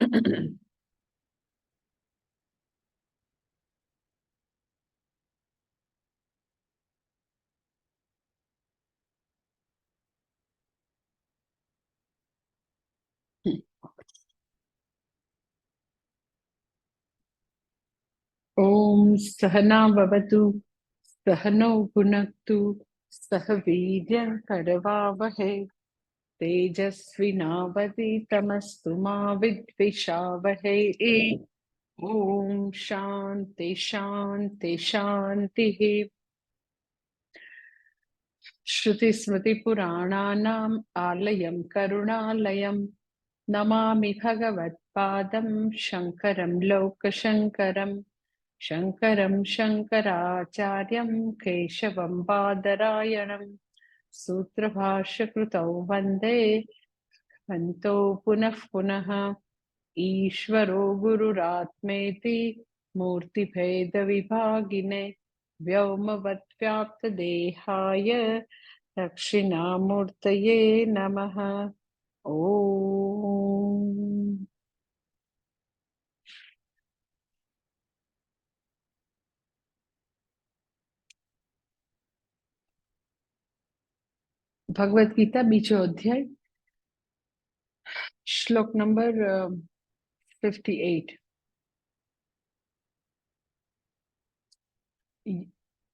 ओम सहना भवतु सहनौ भुनक्तु सह वीर्यं करवावहै तेजस्विनावधीतमस्तु मा विद्विषावहै। ओम शांति शांति शांतिः। श्रुतिस्मृतिपुराणानाम् आलयं करुणालयं नमामि भगवत्पादं शङ्करं लोकशङ्करम् शङ्करं शङ्कराचार्यं केशवं बादरायणं सूत्रभाष्यकृतौ वन्दे भगवन्तो पुनः पुनः। ईश्वरो गुरुरात्मेति मूर्तिभेदविभागिने व्योमवद्व्याप्तदेहाय दक्षिणामूर्तये नमः। ओम। भगवद गीता बीजो अध्याय श्लोक नंबर 58।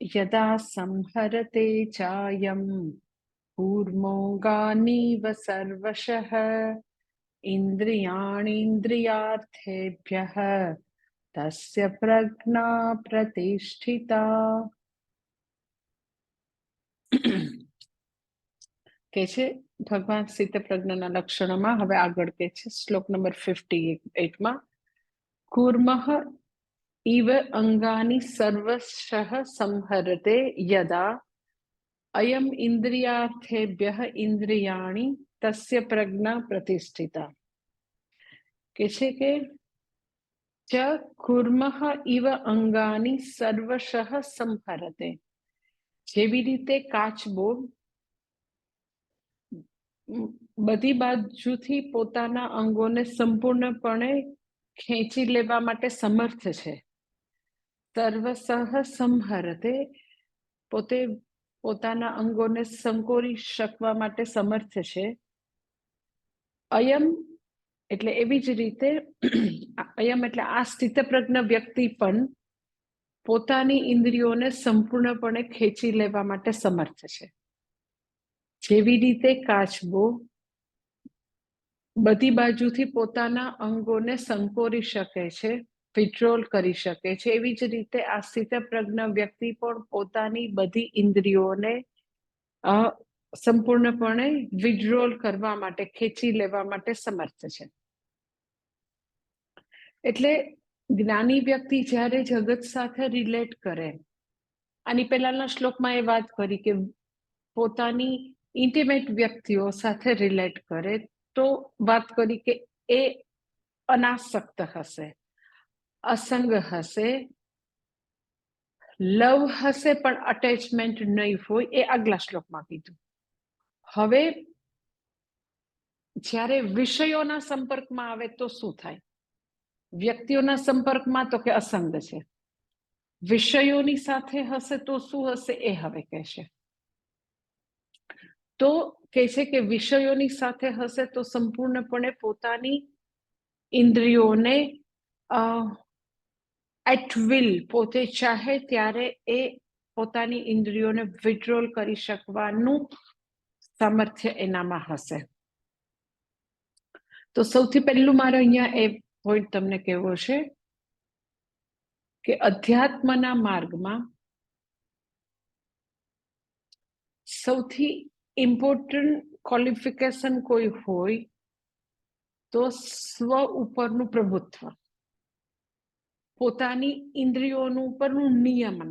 यदा संहरते चायं कूर्मोऽङ्गानीव सर्वशः इन्द्रियाणीन्द्रियार्थेभ्यः तस्य प्रज्ञा प्रतिष्ठिता। કે છે ભગવાન સ્થિતપ્રજ્ઞના લક્ષણોમાં હવે આગળ કે છે શ્લોક નંબર 58 માં કૂર્મઃ इव अंगानि सर्वशः संहरते यदा अयम इंद्रियार्थेभ्यः इंद्रियाणि तस्य प्रज्ञा प्रतिष्ठिता। કે છે કે च कूर्मः इव अंगानि सर्वशः संहरते, જેવી રીતે કાચબો બધી બાજુથી પોતાના અંગોને સંપૂર્ણપણે ખેંચી લેવા માટે સમર્થ છે. સર્વસહ સંહરતે, પોતે પોતાના અંગોને સંકોરી શકવા માટે સમર્થ છે. અયમ એટલે એવી જ રીતે અયમ એટલે આ સ્થિતપ્રજ્ઞ વ્યક્તિ પણ પોતાની ઇન્દ્રિયોને સંપૂર્ણપણે ખેંચી લેવા માટે સમર્થ છે. જેવી રીતે કાચબો બધી બાજુથી પોતાના અંગોને સંકોરી શકે છે, વિડ્રોલ કરી શકે છે, એવી જ રીતે આ સ્થિતપ્રજ્ઞ વ્યક્તિ પણ પોતાની બધી ઇન્દ્રિયોને સંપૂર્ણપણે વિડ્રોલ કરવા માટે, ખેંચી લેવા માટે સમર્થ છે. એટલે જ્ઞાની વ્યક્તિ જ્યારે જગત સાથે રિલેટ કરે, આની પહેલાના શ્લોકમાં એ વાત કરી કે પોતાની ઇન્ટિમેટ વ્યક્તિઓ સાથે રિલેટ કરે તો વાત કરી કે એ અનાસક્ત હશે, અસંગ હશે, લવ હશે પણ અટેચમેન્ટ નહીં હોય, એ આગલા શ્લોકમાં કીધું. હવે જ્યારે વિષયોના સંપર્કમાં આવે તો શું થાય? વ્યક્તિઓના સંપર્કમાં તો કે અસંગ છે, વિષયોની સાથે હશે તો શું હશે એ હવે કહેશે. તો કહે છે કે વિષયોની સાથે હશે તો સંપૂર્ણપણે પોતાની ઇન્દ્રિયોને એટ વિલ, પોતે ચાહે ત્યારે એ પોતાની ઇન્દ્રિયોને વિડ્રોલ કરી શકવાનું સામર્થ્ય એનામાં હશે. તો સૌથી પહેલું મારે અહીંયા એ પોઈન્ટ તમને કહેવો છે કે અધ્યાત્મના માર્ગમાં સૌથી ઇમ્પોર્ટન્ટ ક્વોલિફિકેશન કોઈ હોય તો સ્વ ઉપરનું પ્રભુત્વ, પોતાની ઇન્દ્રિયોનું ઉપરનું નિયમન,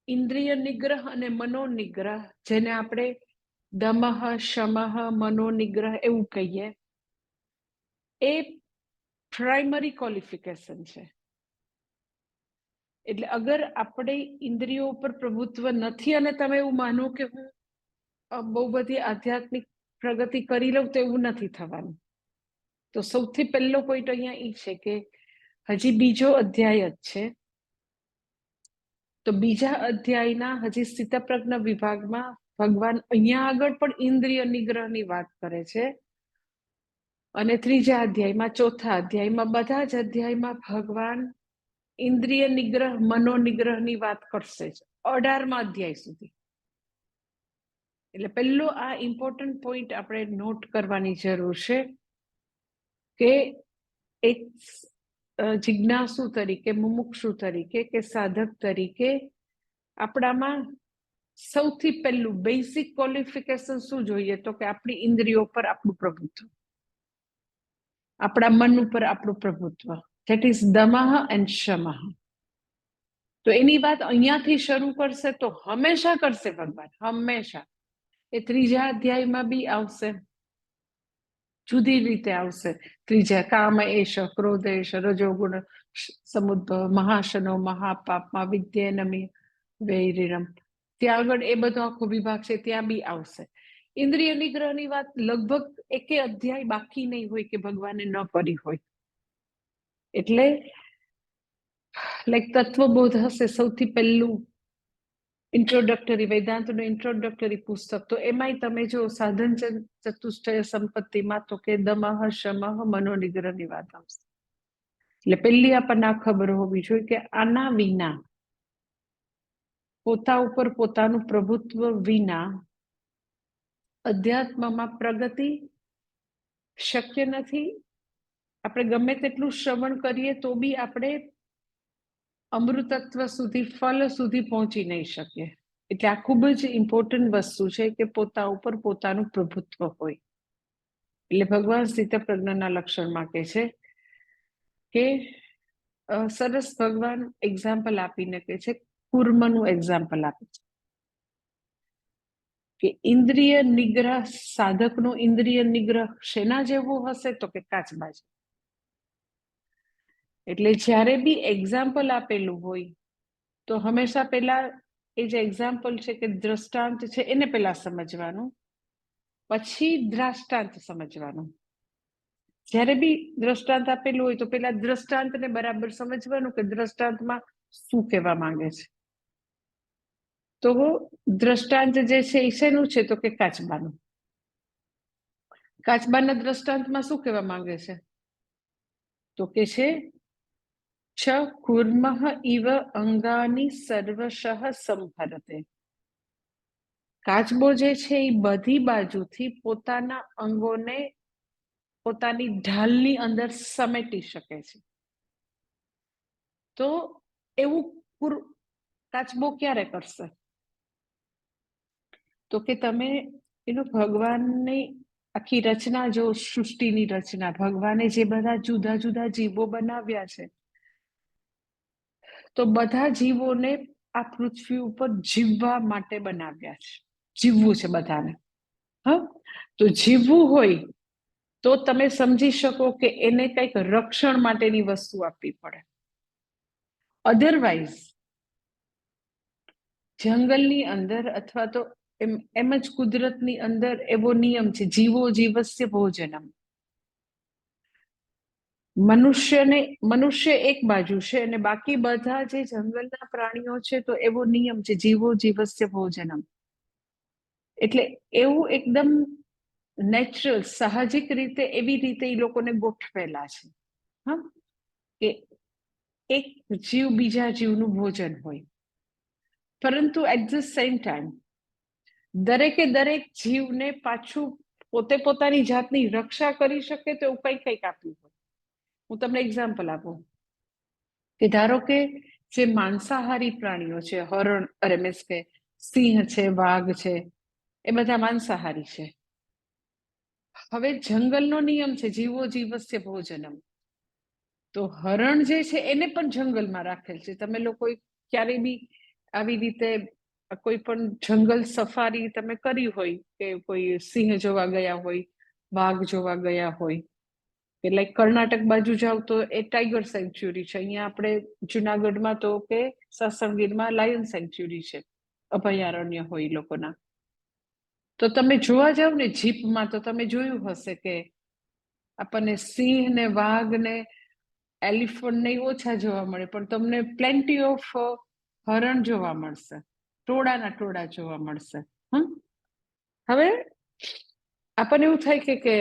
ઇન્દ્રિય નિગ્રહ અને મનોનિગ્રહ, જેને આપણે દમઃ શમઃ મનોનિગ્રહ એવું કહીએ, એ પ્રાઇમરી ક્વોલિફિકેશન છે. એટલે અગર આપણે ઇન્દ્રિયો ઉપર પ્રભુત્વ નથી અને તમે એવું માનો કે હું બહુ બધી આધ્યાત્મિક પ્રગતિ કરી લઉં તો એવું નથી થવાનું. તો સૌથી પહેલો પોઈન્ટ અહીંયા એ છે કે હજી બીજો અધ્યાય જ છે, તો બીજા અધ્યાયના હજી સ્થિતપ્રજ્ઞ વિભાગમાં ભગવાન અહીંયા આગળ પણ ઇન્દ્રિય નિગ્રહની વાત કરે છે, અને ત્રીજા અધ્યાયમાં, ચોથા અધ્યાયમાં, બધા જ અધ્યાયમાં ભગવાન ઇન્દ્રિય નિગ્રહ, મનોનિગ્રહની વાત કરશે જ 18મા અધ્યાય સુધી. એટલે પહેલો આ ઇમ્પોર્ટન્ટ પોઈન્ટ આપણે નોટ કરવાની જરૂર છે કે એક જિજ્ઞાસુ તરીકે, મુમુક્ષુ તરીકે કે સાધક તરીકે આપણામાં સૌથી પહેલું બેઝિક ક્વોલિફિકેશન શું જોઈએ? તો કે આપણી ઇન્દ્રિયો પર આપણું પ્રભુત્વ, આપણા મન ઉપર આપણું પ્રભુત્વ. ધેટ ઇઝ દમઃ એન્ડ શમઃ. તો એની વાત અહીંયાથી શરૂ કરશે તો હંમેશા કરશે ભગવાન, હંમેશા. એ ત્રીજા અધ્યાયમાં બી આવશે, જુદી રીતે આવશે. ત્રીજા કામ એશ, ક્રોધ એશ, રજોગુણ સમુદ્ભવ, મહાશનો મહાપાપમાં વિદ્યેનમી વૈરિણમ. ત્યાં આગળ એ બધો આખો વિભાગ છે, ત્યાં બી આવશે. ઇન્દ્રિય નિગ્રહની વાત લગભગ એકે અધ્યાય બાકી નહીં હોય કે ભગવાને ન કરી હોય. એટલે લાઈક તત્વબોધ હશે સૌથી પહેલું ઇન્ટ્રોડક્ટરી, વેદાંતનું ઇન્ટ્રોડક્ટરી પુસ્તક, તો એમાંય તમે જો સાધન ચતુષ્ટય સંપત્તિમાં તો કે દમઃ શમઃ મનોનિગ્રહની વાત આવશે. એટલે પહેલી આપણને આ ખબર હોવી જોઈએ કે આના વિના, પોતા ઉપર પોતાનું પ્રભુત્વ વિના અધ્યાત્મમાં પ્રગતિ શક્ય નથી. આપણે ગમે તેટલું શ્રવણ કરીએ તો બી આપણે અમૃતત્વ સુધી, ફલ સુધી પહોંચી નહીં શકીએ. એટલે આ ખૂબ જ ઇમ્પોર્ટન્ટ વસ્તુ છે કે પોતા ઉપર પોતાનું પ્રભુત્વ હોય. એટલે ભગવાન સ્થિતપ્રજ્ઞના લક્ષણમાં કહે છે કે સરસ ભગવાન એક્ઝામ્પલ આપીને કહે છે, કુર્મનું એક્ઝામ્પલ આપે છે કે ઇન્દ્રિય નિગ્રહ, સાધકનો ઇન્દ્રિય નિગ્રહ શેના જેવું હશે? તો કે કાચબા જેવું. એટલે જ્યારે બી એક્ઝામ્પલ આપેલું હોય તો હંમેશા પહેલા એ જે એક્ઝામ્પલ છે કે દ્રષ્ટાંત છે એને પહેલા સમજવાનું, પછી દ્રાષ્ટાંત સમજવાનું. જ્યારે બી દ્રષ્ટાંત આપેલું હોય તો પહેલા દ્રષ્ટાંતને બરાબર સમજવાનું કે દ્રષ્ટાંતમાં શું કહેવા માંગે છે. તો દ્રષ્ટાંત જે છે એ શેનું છે? તો કે કાચબાનું. કાચબાના દ્રષ્ટાંતમાં શું કહેવા માંગે છે? તો કે છે છ કુર્મઃ ઇવ અંગાની સર્વશઃ સંહરતે. કાચબો જે છે એ બધી બાજુથી પોતાના અંગોને પોતાની ઢાલની અંદર સમેટી શકે છે. તો એવું કાચબો ક્યારે કરશે? તો કે તમે એનો ભગવાનની આખી રચના જો, સૃષ્ટિની રચના, ભગવાને જે બધા જુદા જુદા જીવો બનાવ્યા છે, તો બધા જીવોને આ પૃથ્વી ઉપર જીવવા માટે બનાવ્યા છે. જીવવું છે બધાને. હા, તો જીવવું હોય તો તમે સમજી શકો કે એને કંઈક રક્ષણ માટેની વસ્તુ આપવી પડે. અધરવાઇઝ જંગલની અંદર અથવા તો એમ જ કુદરતની અંદર એવો નિયમ છે, જીવો જીવસ્ય ભોજનમ. મનુષ્ય એક બાજુ છે અને બાકી બધા જે જંગલના પ્રાણીઓ છે તો એવો નિયમ છે, જીવો જીવસ્ય ભોજનમ. એટલે એવું એકદમ નેચરલ, સાહજિક રીતે એવી રીતે એ લોકોને ગોઠવેલા છે, હા, કે એક જીવ બીજા જીવનું ભોજન હોય. પરંતુ એટ ધ સેમ ટાઈમ દરેકે દરેક જીવને પાછું પોતે પોતાની જાતની રક્ષા કરી શકે તો એવું કંઈક આપ્યું હોય. હું તમને એક્ઝામ્પલ આપું કે ધારો કે જે માંસાહારી પ્રાણીઓ છે, હરણ, મીન્સ કે સિંહ છે, વાઘ છે, એ બધા માંસાહારી છે. હવે જંગલનો નિયમ છે જીવો જીવસ્ય ભોજનમ. તો હરણ જે છે એને પણ જંગલમાં રાખેલ છે. તમે લોકો ક્યારેય બી આવી રીતે કોઈ પણ જંગલ સફારી તમે કરી હોય કે કોઈ સિંહ જોવા ગયા હોય, વાઘ જોવા ગયા હોય, કે લાઈક કર્ણાટક બાજુ જાવ તો એ ટાઈગર સેન્ચ્યુરી છે. અહીંયા આપણે જુનાગઢમાં તો કે સાસણગીરમાં લાયન સેન્ચ્યુરી છે, અભયારણ્ય હોય લોકોના. તો તમે જોવા જાવ ને જીપમાં તો તમે જોયું હશે કે આપણને સિંહ ને વાઘ ને એલિફન્ટ ને ઓછા જોવા મળે, પણ તમને પ્લેન્ટી ઓફ હરણ જોવા મળશે, ટોળાના ટોળા જોવા મળશે. હવે આપણને એવું થાય કે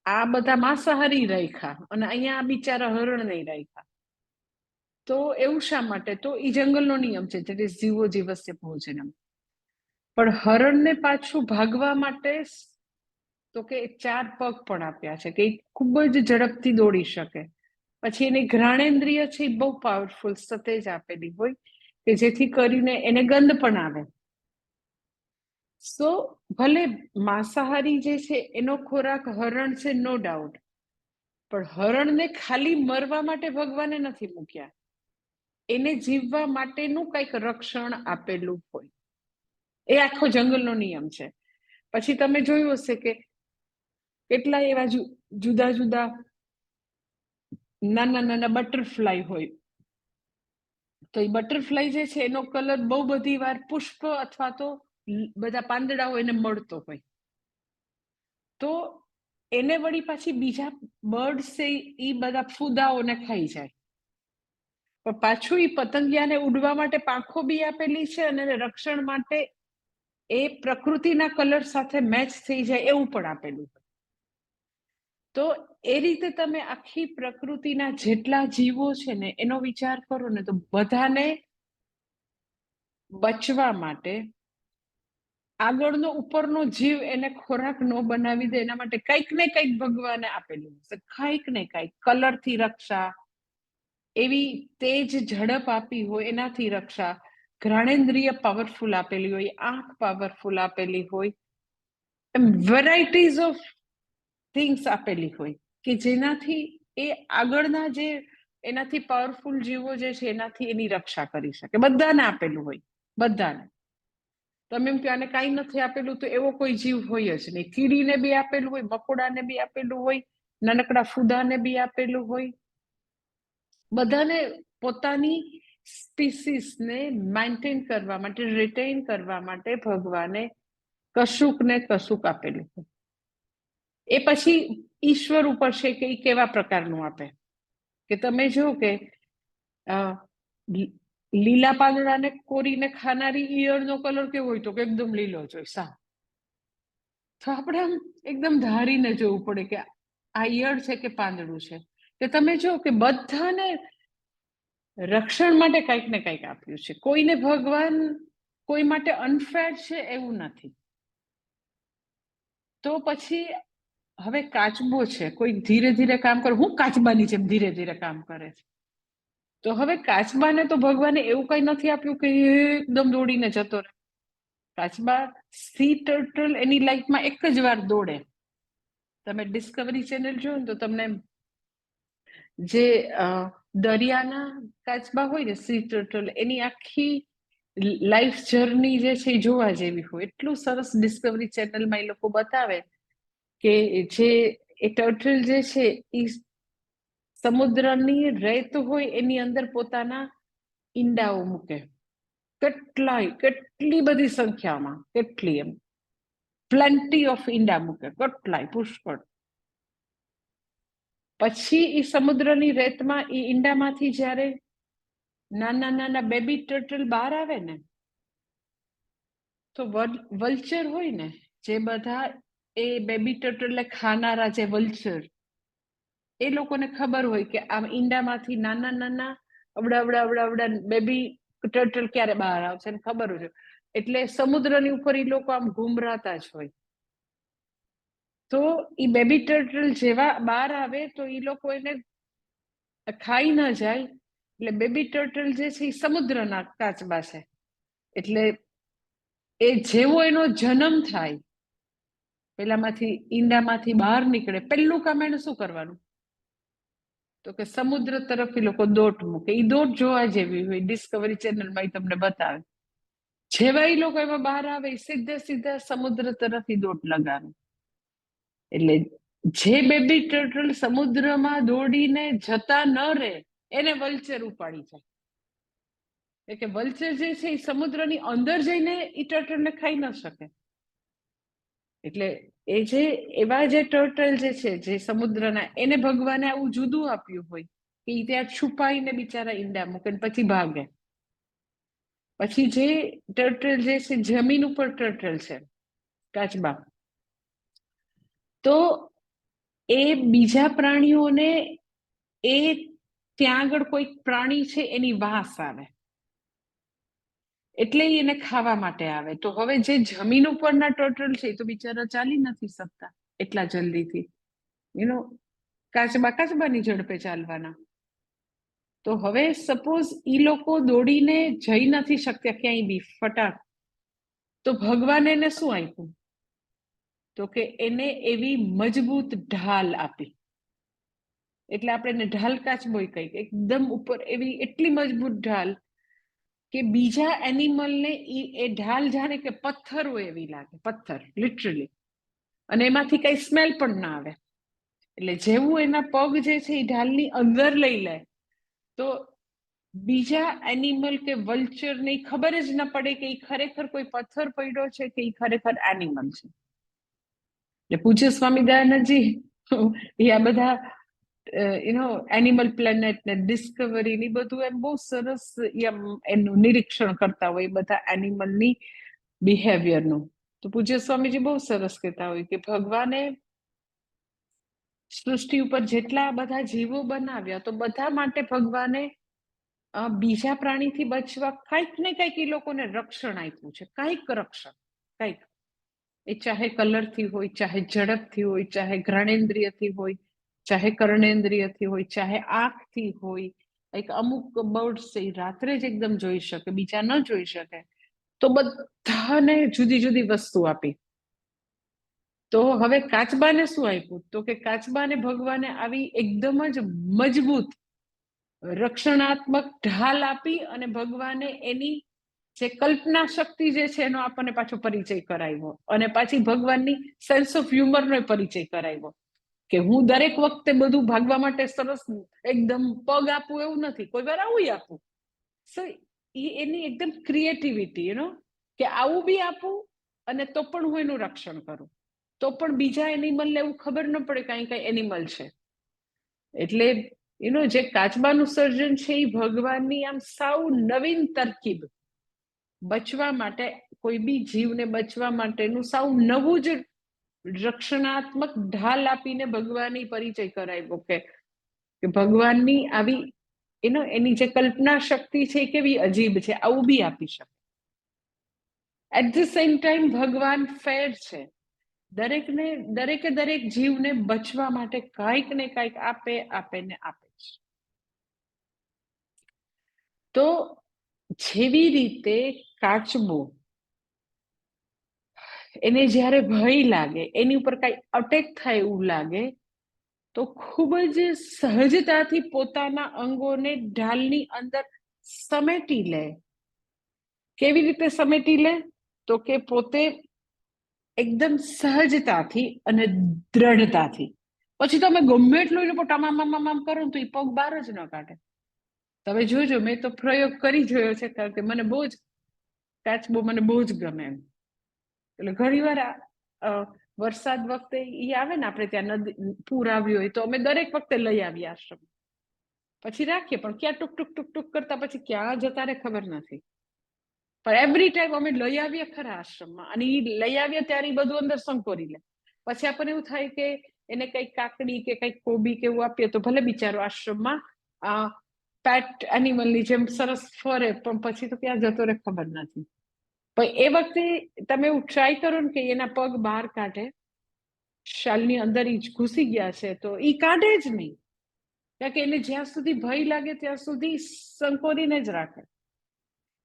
આ બધા માંસાહારી રાખ્યા અને અહીંયા બિચારા હરણ નહીં રાખ્યા. તો એવું શા માટે? તો એ જંગલનો નિયમ છે, જે જીવો જીવસ્ય ભોજનમ. પણ હરણને પાછું ભાગવા માટે તો કે 4 પગ પણ આપ્યા છે, કે એ ખૂબ જ ઝડપથી દોડી શકે. પછી એની ઘ્રાણેન્દ્રિય છે એ બહુ પાવરફુલ સતેજ આપેલી હોય, કે જેથી કરીને એને ગંધ પણ આવે. સો ભલે માંસાહારી જે છે એનો ખોરાક હરણ છે, નો ડાઉટ, પણ હરણને ખાલી મરવા માટે ભગવાને નથી મૂક્યા, એને જીવવા માટેનું કંઈક રક્ષણ આપેલું હોય. એ આખો જંગલનો નિયમ છે. પછી તમે જોયું હશે કે કેટલા એવા જુદા જુદા નાના નાના બટરફ્લાય હોય, તો એ બટરફ્લાય જે છે એનો કલર બહુ બધી વાર પુષ્પ અથવા તો બધા પાંદડાઓ એને મળતો હોય, તો એને વળી પાછી બીજા બર્ડ છે એ બધા ફૂદાઓને ખાઈ જાય, પણ પાછું એ પતંગિયાને ઉડવા માટે પાંખો બી આપેલી છે અને રક્ષણ માટે એ પ્રકૃતિના કલર સાથે મેચ થઈ જાય એવું પણ આપેલું. તો એ રીતે તમે આખી પ્રકૃતિના જેટલા જીવો છે ને એનો વિચાર કરો ને, તો બધાને બચવા માટે આગળનો ઉપરનો જીવ એને ખોરાક ન બનાવી દે એના માટે કંઈક ને કંઈક ભગવાને આપેલું હશે, કંઈક ને કંઈક. કલરથી રક્ષા, એવી તેજ ઝડપ આપી હોય એનાથી રક્ષા, ઘ્રાણેન્દ્રિય પાવરફુલ આપેલી હોય, આંખ પાવરફુલ આપેલી હોય, એમ વેરાયટીઝ ઓફ થિંગ્સ આપેલી હોય, કે જેનાથી એ આગળના જે એનાથી પાવરફુલ જીવો જે છે એનાથી એની રક્ષા કરી શકે. બધાને આપેલું હોય, બધાને. તમે એમ કે આને કાંઈ નથી આપેલું, તો એવો કોઈ જીવ હોય જ નહીં. કીડીને બી આપેલું હોય, મકોડાને બી આપેલું હોય, નાનકડા ફૂદાને બી આપેલું હોય. બધાને પોતાની સ્પીસીસને મેન્ટેન કરવા માટે, રિટેન કરવા માટે ભગવાને કશુંક ને કશુંક આપેલું હોય. એ પછી ઈશ્વર ઉપર છે કે એ કેવા પ્રકારનું આપે. કે તમે જો કે લીલા પાંદડાને કોરીને ખાનારી ઈયળનો કલર કેવો હોય? તો કે એકદમ લીલો જ હોય, સા. તો આપણે આમ એકદમ ધારીને જોવું પડે કે આ ઈયળ છે કે પાંદડું છે. કે તમે જો કે બધાને રક્ષણ માટે કંઈક ને કંઈક આપ્યું છે. કોઈને ભગવાન કોઈ માટે અનફેર છે એવું નથી. તો પછી હવે કાચબો છે, કોઈ ધીરે ધીરે કામ કરે, હું કાચબાની જેમ ધીરે ધીરે કામ કરે છે. તો હવે કાચબાને તો ભગવાને એવું કઈ નથી આપ્યું કે એકદમ દોડીને જતો રહે. કાચબા સી ટર્ટલ એની લાઈફમાં એક જ વાર દોડે. તમે ડિસ્કવરી ચેનલ જોયો ને તો તમને જે દરિયાના કાચબા હોય ને, સી ટર્ટલ, એની આખી લાઈફ જર્ની જે છે એ જોવા જેવી હોય. એટલું સરસ ડિસ્કવરી ચેનલમાં એ લોકો બતાવે કે જે એ ટર્ટલ જે છે એ સમુદ્રની રેત હોય એની અંદર પોતાના ઈંડાઓ મૂકે. કેટલી બધી સંખ્યામાં, કેટલી એમ પ્લેન્ટી ઓફ ઈંડા મૂકે, કેટલાય પુષ્કળ. પછી એ સમુદ્રની રેતમાં એ ઈંડામાંથી જ્યારે નાના નાના બેબી ટર્ટલ બહાર આવે ને, તો વલ્ચર હોય ને, જે બધા એ બેબી ટર્ટલને ખાનારા જે વલ્ચર, એ લોકોને ખબર હોય કે આ ઈંડામાંથી નાના નાના અવડા બેબી ટર્ટલ ક્યારે બહાર આવશે ને ખબર હોય. એટલે સમુદ્રની ઉપર એ લોકો આમ ઘુમરાતા જ હોય. તો એ બેબી ટર્ટલ જેવા બહાર આવે તો એ લોકો એને ખાઈ ન જાય. એટલે બેબી ટર્ટલ જે છે એ સમુદ્રના કાચબા છે. એટલે એ જેવો એનો જન્મ થાય, પેલામાંથી ઈંડામાંથી બહાર નીકળે, પેલું કામ એને શું કરવાનું? તો કે સમુદ્ર તરફ એ લોકો દોટ મૂકે. એ દોટ જોવા જેવી હોય, ડિસ્કવરી ચેનલમાં એ તમને બતાવે. જેવા એ લોકો એમાં બહાર આવે, સીધે સીધા સમુદ્ર તરફ દોટ લગાવે. એટલે જે બેબી ટર્ટલ સમુદ્રમાં દોડીને જતા ન રહે એને વલ્ચર ઉપાડી જાય. એટલે કે વલ્ચર જે છે એ સમુદ્રની અંદર જઈને એ ટર્ટલને ખાઈ ન શકે. એટલે એ જે એવા જે ટર્ટલ જે છે જે સમુદ્રના, એને ભગવાને આવું જુદું આપ્યું હોય કે ઈ ત્યાં છુપાઈને બિચારા ઈંડા મૂકે ને પછી ભાગે. પછી જે ટર્ટલ જે છે જમીન ઉપર ટર્ટલ છે, કાચબા, તો એ બીજા પ્રાણીઓને, એ ત્યાં આગળ કોઈ પ્રાણી છે એની વાસ આવે એટલે એને ખાવા માટે આવે. તો હવે જે જમીન ઉપરના ટર્ટલ છે તો બિચારા ચાલી નથી શકતા એટલા જલ્દીથી, યુ નો, કાચબાની ઝડપે ચાલવાના. તો હવે સપોઝ ઈ લોકો દોડીને જઈ નથી શકતા ક્યાંય બી ફટાક, તો ભગવાન એને શું આપ્યું? તો કે એને એવી મજબૂત ઢાલ આપી. એટલે આપણે એને ઢાલ કાચબો કહીએ, એકદમ ઉપર એવી એટલી મજબૂત ઢાલ કે બીજા એનિમલને એ ઢાલ જાણે કે પથ્થર હોય એવી લાગે, પથ્થર લિટરલી, અને એમાંથી કઈ સ્મેલ પણ ના આવે. એટલે જેવું એના પગ જે છે એ ઢાલની અંદર લઈ લે તો બીજા એનિમલ કે વલ્ચર ને ખબર જ ન પડે કે એ ખરેખર કોઈ પથ્થર પડ્યો છે કે એ ખરેખર એનિમલ છે. એટલે પૂજ્ય સ્વામી દયાનંદજી એ આ બધા એનિમલ પ્લેનેટ ને ડિસ્કવરી ની બધું એમ બહુ સરસ એનું નિરીક્ષણ કરતા હોય બધા એનિમલની બિહેવિયરનું. તો પૂજ્ય સ્વામીજી બહુ સરસ કહેતા હોય કે ભગવાને સૃષ્ટિ ઉપર જેટલા બધા જીવો બનાવ્યા તો બધા માટે ભગવાને બીજા પ્રાણીથી બચવા કંઈક ને કંઈક એ લોકોને રક્ષણ આપ્યું છે, કંઈક રક્ષણ, કંઈક. એ ચાહે કલરથી હોય, ચાહે ઝડપથી હોય, ચાહે ઘ્રાણેન્દ્રિયથી હોય, ચાહે કર્ણેન્દ્રિયથી હોય, ચાહે આંખથી હોય. એક અમુક બર્ડ્સ છે રાત્રે જ એકદમ જોઈ શકે, બીજા ન જોઈ શકે, તો બધાને જુદી જુદી વસ્તુ આપી. તો હવે કાચબાને શું આપ્યું? તો કે કાચબાને ભગવાને આવી એકદમ જ મજબૂત રક્ષણાત્મક ઢાલ આપી અને ભગવાને એની જે કલ્પના શક્તિ જે છે એનો આપણને પાછો પરિચય કરાવ્યો, અને પાછી ભગવાનની સેન્સ ઓફ હ્યુમરનો પરિચય કરાવ્યો કે હું દરેક વખતે બધું ભાગવા માટે સરસ એકદમ પગ આપું એવું નથી, કોઈ વાર આવું આપું. સો એની એકદમ ક્રિએટિવિટી, કે આવું બી આપું અને તો પણ હું એનું રક્ષણ કરું, તો પણ બીજા એનિમલને એવું ખબર ન પડે કઈ કઈ એનિમલ છે. એટલે જે કાચબાનું સર્જન છે એ ભગવાનની આમ સાવ નવીન તરકીબ, બચવા માટે, કોઈ બી જીવને બચવા માટેનું સાવ નવું જ રક્ષણાત્મક ઢાલ આપીને ભગવાનની પરિચય કરાવ્યો કે ભગવાનની આવી એની જે કલ્પના શક્તિ છે એ કેવી અજીબ છે, આવું બી આપી શકે. એટ ધ સેમ ટાઈમ ભગવાન ફેર છે, દરેકે દરેક જીવને બચવા માટે કાંઈક ને કાંઈક આપે ને આપે છે. તો જેવી રીતે કાચબો, એને જ્યારે ભય લાગે, એની ઉપર કઈ અટેક થાય એવું લાગે, તો ખૂબ જ સહજતાથી પોતાના અંગોને ઢાલની અંદર સમેટી લે. કેવી રીતે સમેટી લે? તો કે પોતે એકદમ સહજતાથી અને દ્રઢતાથી. પછી તમે ગમે એટલું લોકો ટમામ કરો તો એ પગ બહાર જ ન કાઢે. તમે જોજો, મેં તો પ્રયોગ કરી જોયો છે, કારણ કે મને બહુ જ કાચબો મને બહુ જ ગમે એમ. એટલે ઘણી વાર વરસાદ વખતે ઈ આવે ને, આપણે ત્યાં નદી પૂર આવ્યું હોય તો અમે દરેક વખતે લઈ આવીએ આશ્રમ, પછી રાખીએ, પણ ક્યાં ટુક ટુક ટુક ટુક કરતા પછી ક્યાં જતા રે ખબર નથી. પણ એવરી ટાઈમ અમે લઈ આવીએ ખરા આશ્રમમાં, અને એ લઈ આવીએ ત્યારે એ બધું અંદર સંકોરી લે. પછી આપણને એવું થાય કે એને કંઈક કાકડી કે કંઈક કોબી કે એવું આપીએ તો ભલે બિચારો આશ્રમમાં પેટ એનિમલની જેમ સરસ ફરે, પણ પછી તો ક્યાં જતો રે ખબર નથી. પણ એ વખતે તમે એવું ટ્રાય કરો ને કે એના પગ બહાર કાઢે, શાલની અંદર ઈ ઘૂસી ગયા છે તો ઈ કાઢે જ નહીં, કારણ કે એને જ્યાં સુધી ભય લાગે ત્યાં સુધી સંકોરીને જ રાખે.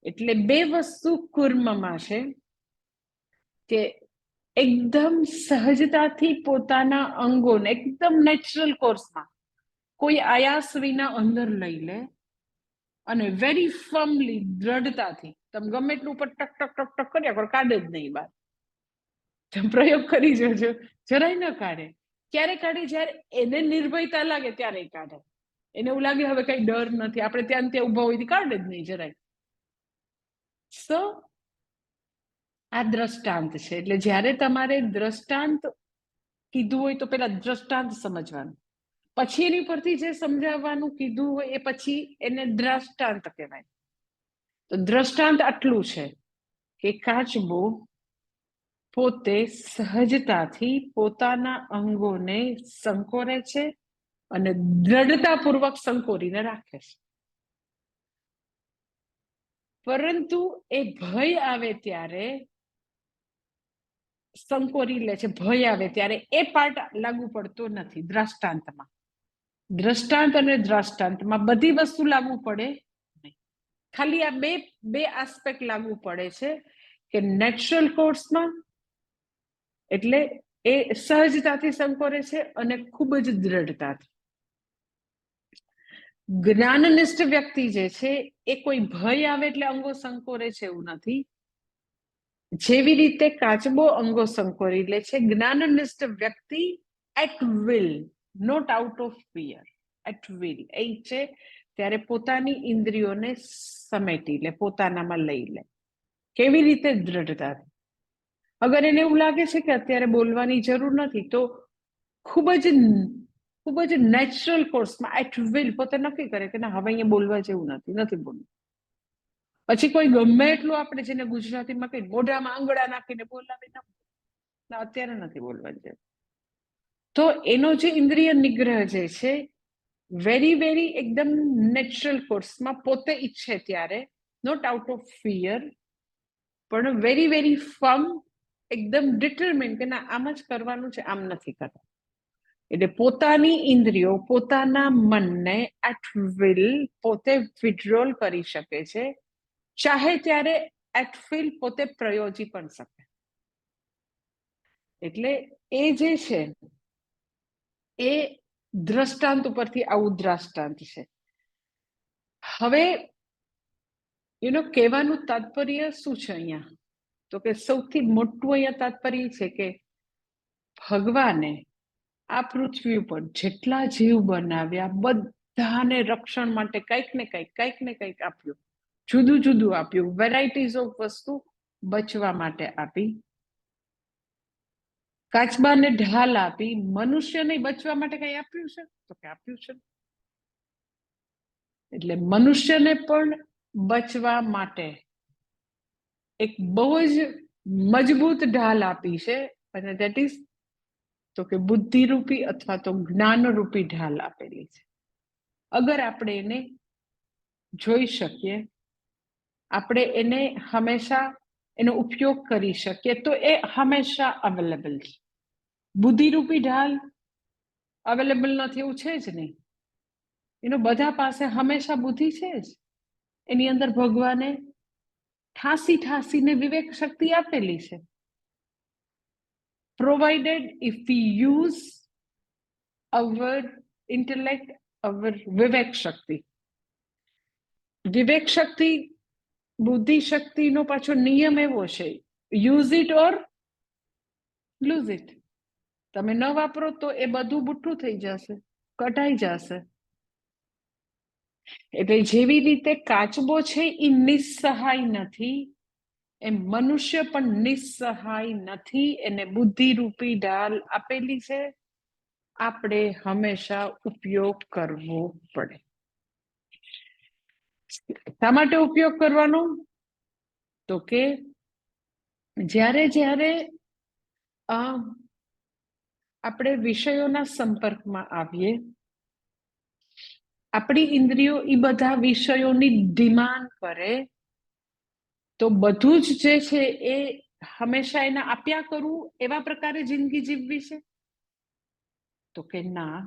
એટલે બે વસ્તુ કુર્મમાં છે કે એકદમ સહજતાથી પોતાના અંગોને એકદમ નેચરલ કોર્સમાં કોઈ આયાસ વિના અંદર લઈ લે, અને વેરી ફર્મલી, દ્રઢતાથી તમે ગમે એટલું ઉપર ટક ટક ટક ટક કર્યા પણ કાઢે જ નહીં બહાર. તમે પ્રયોગ કરી જોજો, જરાય ન કાઢે. ક્યારે કાઢે? જ્યારે એને નિર્ભયતા લાગે ત્યારે કાઢે. એને એવું લાગે હવે કઈ ડર નથી, આપણે ત્યાં ઉભા હોય કાઢે જ નહીં જરાય. સો આ દ્રષ્ટાંત છે. એટલે જ્યારે તમારે દ્રષ્ટાંત કીધું હોય તો પેલા દ્રષ્ટાંત સમજવાનું, પછી એની પરથી જે સમજાવવાનું કીધું હોય એ પછી એને દ્રષ્ટાંત કહેવાય. તો દ્રષ્ટાંત આટલું છે કે કાચબો પોતે સહજતાથી પોતાના અંગોને સંકોરે છે અને દ્રઢતાપૂર્વક સંકોરીને રાખે છે. પરંતુ એ ભય આવે ત્યારે સંકોરી લે છે. ભય આવે ત્યારે એ પાર્ટ લાગુ પડતો નથી દ્રષ્ટાંતમાં. દ્રષ્ટાંત અને દ્રષ્ટાંતમાં બધી વસ્તુ લાગુ પડે નહીં. ખાલી આ બે આસ્પેક્ટ લાગુ પડે છે કે નેચરલ કોર્સમાં એટલે એ સહજતાથી સંકોરે છે અને ખૂબ જ દ્રઢતાથી. જ્ઞાનનિષ્ઠ વ્યક્તિ જે છે એ કોઈ ભય આવે એટલે અંગો સંકોરે છે એવું નથી. જેવી રીતે કાચબો અંગો સંકોરી લે છે, જ્ઞાનનિષ્ઠ વ્યક્તિ at will, not out of fear, at will એ છે ત્યારે પોતાની ઇન્દ્રિયોને સમેટી લે, પોતાનામાં લઈ લે. કેવી રીતે? દ્રઢતાથી. અગર એને એવું લાગે છે કે અત્યારે બોલવાની જરૂર નથી તો ખૂબ જ નેચરલ કોર્સમાં એટ વિલ પોતે નક્કી કરે કે ના, હવે અહીંયા બોલવા જેવું નથી બોલવું. પછી કોઈ ગમે એટલું આપણે જેને ગુજરાતીમાં કઈ મોઢામાં આંગળા નાખીને બોલાવે ના, અત્યારે નથી બોલવા જેવું. તો એનો જે ઇન્દ્રિય નિગ્રહ જે છે વેરી એકદમ નેચરલ કોર્સમાં પોતે ઈચ્છે ત્યારે, નોટ આઉટ ઓફ ફિયર, પણ વેરી ફર્મ, એકદમ ડિટરમિન કે ના આમ જ કરવાનું છે, આમ નથી કરવાનું. એટલે પોતાની ઇન્દ્રિયો, પોતાના મનને એટ વિલ પોતે વિડ્રોલ કરી શકે છે, ચાહે ત્યારે એટ વિલ પોતે પ્રયોજી પણ શકે. એટલે એ જે છે એ દ્રષ્ટાંત ઉપરથી આવું દ્રષ્ટાંત છે. હવે કહેવાનું તાત્પર્ય શું છે અહીંયા? તો કે સૌથી મોટું અહીંયા તાત્પર્ય છે કે ભગવાને આ પૃથ્વી ઉપર જેટલા જીવ બનાવ્યા બધાને રક્ષણ માટે કંઈક ને કંઈક આપ્યું, જુદું આપ્યું, વેરાયટીઝ ઓફ વસ્તુ બચવા માટે આપી. કાચબાને ઢાલ આપી, મનુષ્યને બચવા માટે કઈ આપ્યું છે? તો કે આપ્યું છે. એટલે મનુષ્યને પણ બચવા માટે એક બહુ જ મજબૂત ઢાલ આપી છે, અને ધેટ ઇઝ તો કે બુદ્ધિરૂપી અથવા તો જ્ઞાનરૂપી ઢાલ આપેલી છે. અગર આપણે એને જોઈ શકીએ, આપણે એને હંમેશા એનો ઉપયોગ કરી શકીએ તો એ હંમેશા અવેલેબલ છે. બુદ્ધિરૂપી ઢાલ અવેલેબલ નથી એવું છે જ નહીં. બધા પાસે હંમેશા બુદ્ધિ છે જ. એની અંદર ભગવાને ઠાસીને વિવેક શક્તિ આપેલી છે. provided if we use our intellect, our વિવેક શક્તિ. વિવેક શક્તિ, બુદ્ધિ શક્તિનો પાછો નિયમ એવો છે, use it or lose it. તમે ન વાપરો તો એ બધું બુઠ્ઠું થઈ જશે, કટાઈ જશે. એટલે જેવી રીતે કાચબો છે એ નિસ્સહાય નથી, એમ મનુષ્ય પણ નિસ્સહાય નથી. એને બુદ્ધિરૂપી ઢાલ આપેલી છે, આપણે હંમેશા ઉપયોગ કરવો પડે. શા માટે ઉપયોગ કરવાનો? તો કે જ્યારે આપણે વિષયોના સંપર્કમાં આવીએ, આપણી ઇન્દ્રિયો એ બધા વિષયોની ડિમાન્ડ કરે, તો બધું જ જે છે એ હંમેશા એને આપ્યા કરવું એવા પ્રકારે જિંદગી જીવવી છે? તો કે ના,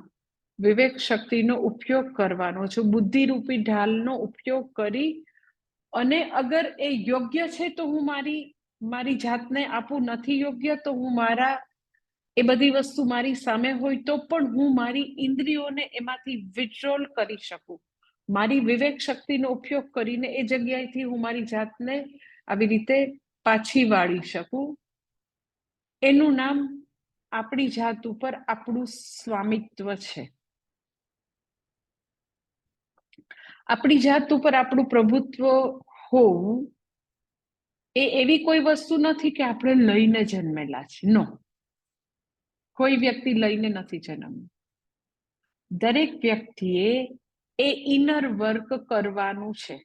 વિવેક શક્તિનો ઉપયોગ કરવાનો છે, બુદ્ધિરૂપી ઢાલનો ઉપયોગ કરી, અને અગર એ યોગ્ય છે તો હું મારી જાતને આપું, નથી યોગ્ય તો હું એ બધી વસ્તુ મારી સામે હોય તો પણ હું મારી ઇન્દ્રિયોને એમાંથી વિડ્રોલ કરી શકું, મારી વિવેક શક્તિનો ઉપયોગ કરીને એ જગ્યાએથી હું મારી જાતને આવી રીતે પાછી વાળી શકું. એનું નામ આપણી જાત ઉપર આપણું સ્વામિત્વ છે. આપણી જાત ઉપર આપણું પ્રભુત્વ હોવું એ એવી કોઈ વસ્તુ નથી કે આપણે લઈને જન્મેલા છે. નો, કોઈ વ્યક્તિ લઈને નથી જન્મ્યું. દરેક વ્યક્તિએ એ ઇનર વર્ક કરવાનું છે.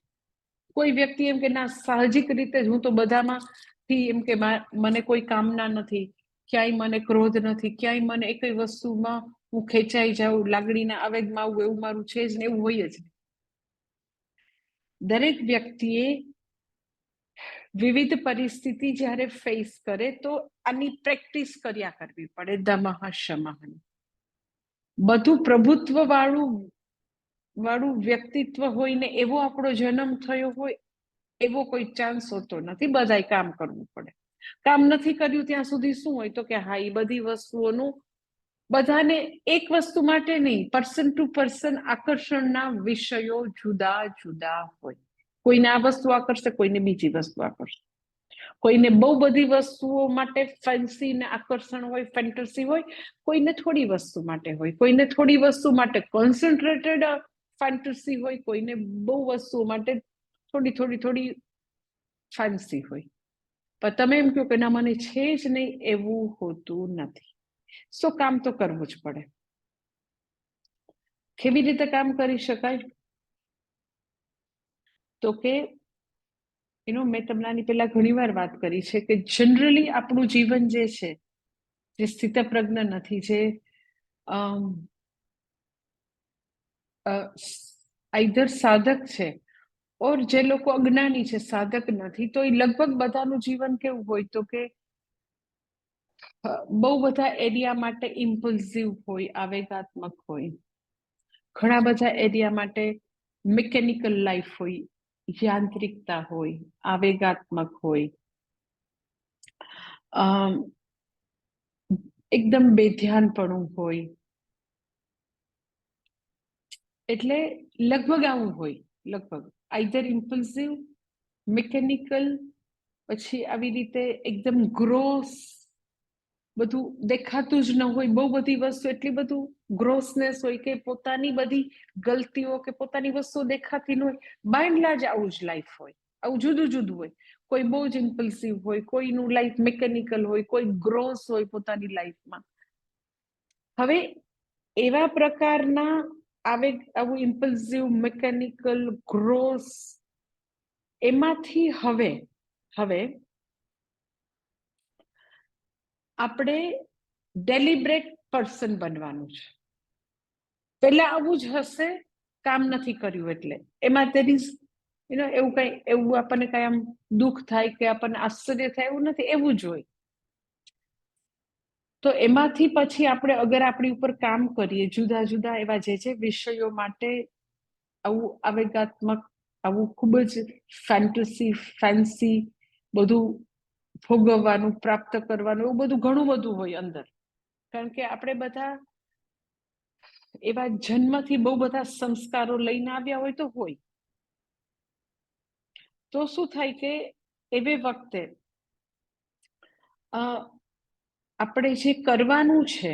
કોઈ વ્યક્તિ એમ કે ના, સાહજિક રીતે હું તો બધામાંથી એમ કે મને કોઈ કામના નથી, ક્યાંય મને ક્રોધ નથી, ક્યાંય મને એક વસ્તુમાં હું ખેંચાઈ જાઉં, લાગણીના આવેગમાં આવું, એવું મારું છે જ ને, એવું હોય જ. દરેક વ્યક્તિએ વિવિધ પરિસ્થિતિ જ્યારે ફેસ કરે તો આની પ્રેક્ટિસ કર્યા કરવી પડે. દમઃ શમઃ. બધું પ્રભુત્વ વાળું વ્યક્તિત્વ હોય ને એવો આપણો જન્મ થયો હોય એવો કોઈ ચાન્સ હોતો નથી. બધાય કામ કરવું પડે. કામ નથી કર્યું ત્યાં સુધી શું હોય તો કે હા, એ બધી વસ્તુઓનું બધાને એક વસ્તુ માટે નહીં, પર્સન ટુ પર્સન આકર્ષણના વિષયો જુદા જુદા હોય. કોઈને આ વસ્તુ આકર્ષે, કોઈને બીજી વસ્તુ આકર્ષે. કોઈને બહુ બધી વસ્તુઓ માટે ફેન્સી ને આકર્ષણ હોય, ફેન્ટસી હોય. કોઈને થોડી વસ્તુ માટે હોય, કોઈને થોડી વસ્તુ માટે કોન્સન્ટ્રેટેડ ફેન્ટસી હોય, કોઈને બહુ વસ્તુઓ માટે થોડી થોડી થોડી ફેન્સી હોય. પણ તમે એમ કહો કે ના, મને છે જ નહીં, એવું હોતું નથી. સો કામ તો કરવું જ પડે. કેવી રીતે કામ કરી શકાય? તો કે મેં તમને આની પહેલા ઘણી વાર વાત કરી છે કે જનરલી આપણું જીવન જે છે, જે સ્થિતપ્રજ્ઞ નથી, જે આઈધર સાધક છે ઓર જે લોકો અજ્ઞાની છે, સાધક નથી, તો એ લગભગ બધાનું જીવન કેવું હોય તો કે બહુ બધા એરિયા માટે ઇમ્પલ્સિવ હોય, આવેગાત્મક હોય. ઘણા બધા એરિયા માટે મિકેનિકલ લાઈફ હોય, યાંત્રિકતા હોય, આવેગાત્મક હોય, એકદમ બેધ્યાનપણું હોય. એટલે લગભગ આવું હોય. લગભગ આઈધર ઇમ્પલ્સિવ, મિકેનિકલ, પછી આવી રીતે એકદમ ગ્રોસ, બધું દેખાતું જ ન હોય, બહુ બધી વસ્તુ, એટલી બધું ગ્રોસનેસ હોય કે પોતાની બધી ગલતીઓ કે પોતાની વસ્તુઓ દેખાતી ન હોય. બાય એન્ડ લાર્જ આવું જ લાઈફ હોય. આવું જુદું જુદું હોય. કોઈ બહુ જ ઇમ્પલ્સિવ હોય, કોઈનું લાઈફ મિકેનિકલ હોય, કોઈ ગ્રોસ હોય પોતાની લાઈફમાં. હવે એવા પ્રકારના આવું ઇમ્પલ્સિવ, મિકેનિકલ, ગ્રોસ, એમાંથી હવે આપણે ડેલિબ્રેટ પર્સન બનવાનું છે. પહેલા આવું જ હશે, કામ નથી કર્યું એટલે. એમાં એવું કઈ, એવું આપણને કઈ આમ દુઃખ થાય કે આપણને આશ્ચર્ય થાય એવું નથી, એવું જ હોય. તો એમાંથી પછી આપણે અગર આપણી ઉપર કામ કરીએ, જુદા જુદા એવા જે વિષયો માટે આવું આવેગાત્મક, આવું ખૂબ જ ફેન્ટસી, ફેન્સી બધું ભોગવવાનું, પ્રાપ્ત કરવાનું, એવું બધું ઘણું બધું હોય અંદર. કારણ કે આપણે બધા એવા જન્મથી બહુ બધા સંસ્કારો લઈને આવ્યા હોય તો હોય. તો શું થાય કે એવે વખતે આપણે જે કરવાનું છે,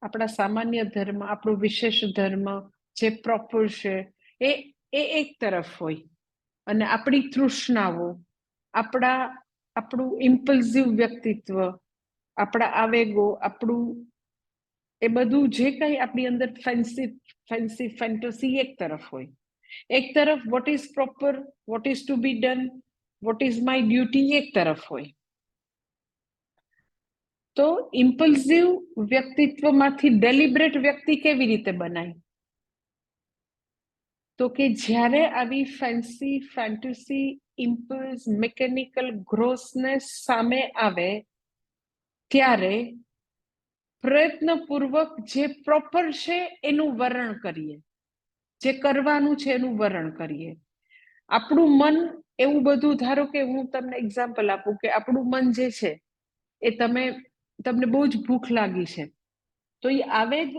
આપણા સામાન્ય ધર્મ, આપણો વિશેષ ધર્મ જે પ્રોપર છે, એ એક તરફ હોય. અને આપણી તૃષ્ણાઓ, આપણું ઇમ્પલ્સિવ વ્યક્તિત્વ, આપણા આવેગો, આપણું એ બધું જે કંઈ આપણી અંદર ફેન્સી ફેન્ટસી એક તરફ હોય. એક તરફ what is proper, what is to be done, what is my duty, એક તરફ હોય. તો ઇમ્પલ્સિવ વ્યક્તિત્વમાંથી ડેલિબ્રેટ વ્યક્તિ કેવી રીતે બનાય? તો કે જ્યારે આવી ફેન્સી, ફેન્ટસી, ઇમ્પલ્સ, મિકેનિકલ ગ્રોસનેસ સામે આવે ત્યારે પ્રયત્નપૂર્વક જે પ્રોપર છે એનું વર્ણન કરીએ, જે કરવાનું છે એનું વર્ણન કરીએ. આપણું મન એવું બધું, ધારો કે હું તમને એક્ઝામ્પલ આપું કે આપણું મન જે છે એ તમને બહુ જ ભૂખ લાગી છે, તો એ આવેગ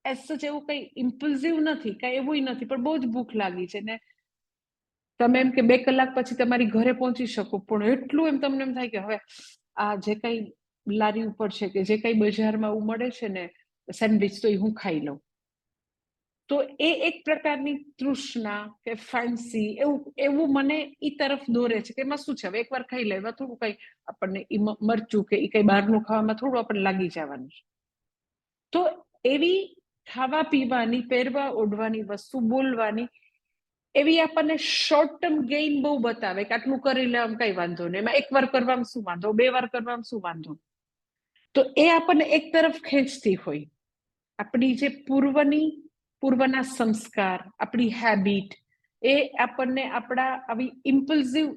એઝ સચ એવું કઈ ઇમ્પલ્સિવ નથી, કઈ એવું નથી, પણ બહુ જ ભૂખ લાગી છે ને તમે એમ કે 2 કલાક પછી તમારી ઘરે પહોંચી શકો, પણ એટલું તમને એમ થાય કે હવે આ જે કઈ લારી ઉપર છે કે જે કઈ બજારમાં મળે છે ને સેન્ડવિચ, તો એ હું ખાઈ લઉં. તો એ એક પ્રકારની તૃષ્ણા કે ફેન્સી એવું મને ઈ તરફ દોરે છે કે એમાં શું છે, હવે એકવાર ખાઈ લે, થોડું કઈ આપણને મરચું કે કઈ બહારનું ખાવામાં થોડું આપણને લાગી જવાનું છે. તો એવી ખાવા પીવાની, પહેરવા ઓઢવાની વસ્તુ, બોલવાની, એવી આપણને શોર્ટ ટર્મ ગેઇન બહુ બતાવે કે આટલું કરી લેવામાં કઈ વાંધો નહીં, એમાં એકવાર કરવામાં શું વાંધો, 2 વાર કરવામાં શું વાંધો. તો એ આપણને એક તરફ ખેંચતી હોય. આપણી જે પૂર્વના સંસ્કાર, આપણી હેબિટ, એ આપણને આપણા આવી ઇમ્પલ્સિવ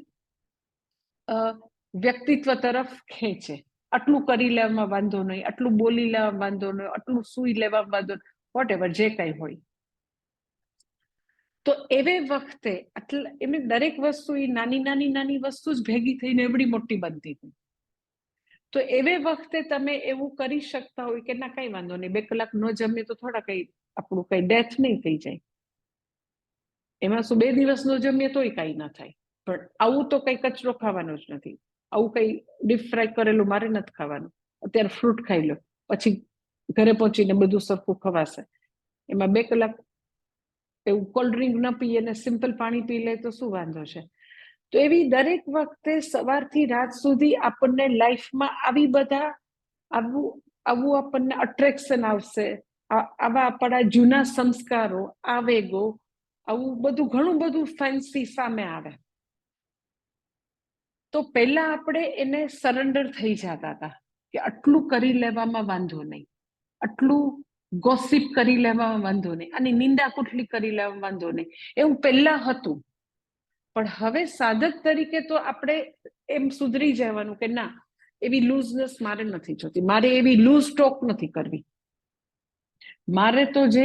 વ્યક્તિત્વ તરફ ખેંચે. આટલું કરી લેવામાં વાંધો નહીં, આટલું બોલી લેવામાં વાંધો નહીં, આટલું સુઈ લેવામાં વાંધો નહીં, વોટ એવર જે કઈ હોય. તો એવે વખતે એમને દરેક વસ્તુ એ નાની વસ્તુ જ ભેગી થઈને એવડી મોટી બનતી હતી. તો એવે વખતે તમે એવું કરી શકતા હોય કે ના કઈ વાંધો નહીં, 2 કલાક ન જમીએ તો થોડા કઈ આપણું કઈ ડેથ નહીં થઈ જાય, એમાં શું 2 દિવસ ન જમીએ તોય કઈ ના થાય. પણ આવું તો કઈ કચરો ખાવાનો જ નથી, આવું કઈ ડીપ ફ્રાય કરેલું મારે નથી ખાવાનું. અત્યારે ફ્રૂટ ખાઈ લો, પછી ઘરે પહોંચીને બધું સરખું ખવાશે. એમાં 2 કલાક એવું કોલ્ડ ડ્રિંક ન પીએ ને સિમ્પલ પાણી પી લે તો શું વાંધો છે. તો એવી દરેક વખતે સવારથી રાત સુધી આપણને લાઈફમાં આવી બધા આવું આપણને અટ્રેક્શન આવશે, આવા આપણા જૂના સંસ્કારો, આવેગો, આવું બધું ઘણું બધું ફેન્સી સામે આવે. તો પહેલા આપણે એને સરેન્ડર થઈ જતા હતા કે આટલું કરી લેવામાં વાંધો નહીં, આટલું ગોસિપ કરી લેવામાં વાંધો નહીં, અને નિંદા કુટલી કરી લેવામાં વાંધો નહીં, એવું પહેલા હતું. પણ હવે સાધક તરીકે તો આપણે એમ સુધરી જવાનું કે ના, એવી લૂઝનેસ મારે નથી જોતી, મારે એવી લૂઝ ટોક નથી કરવી, મારે તો જે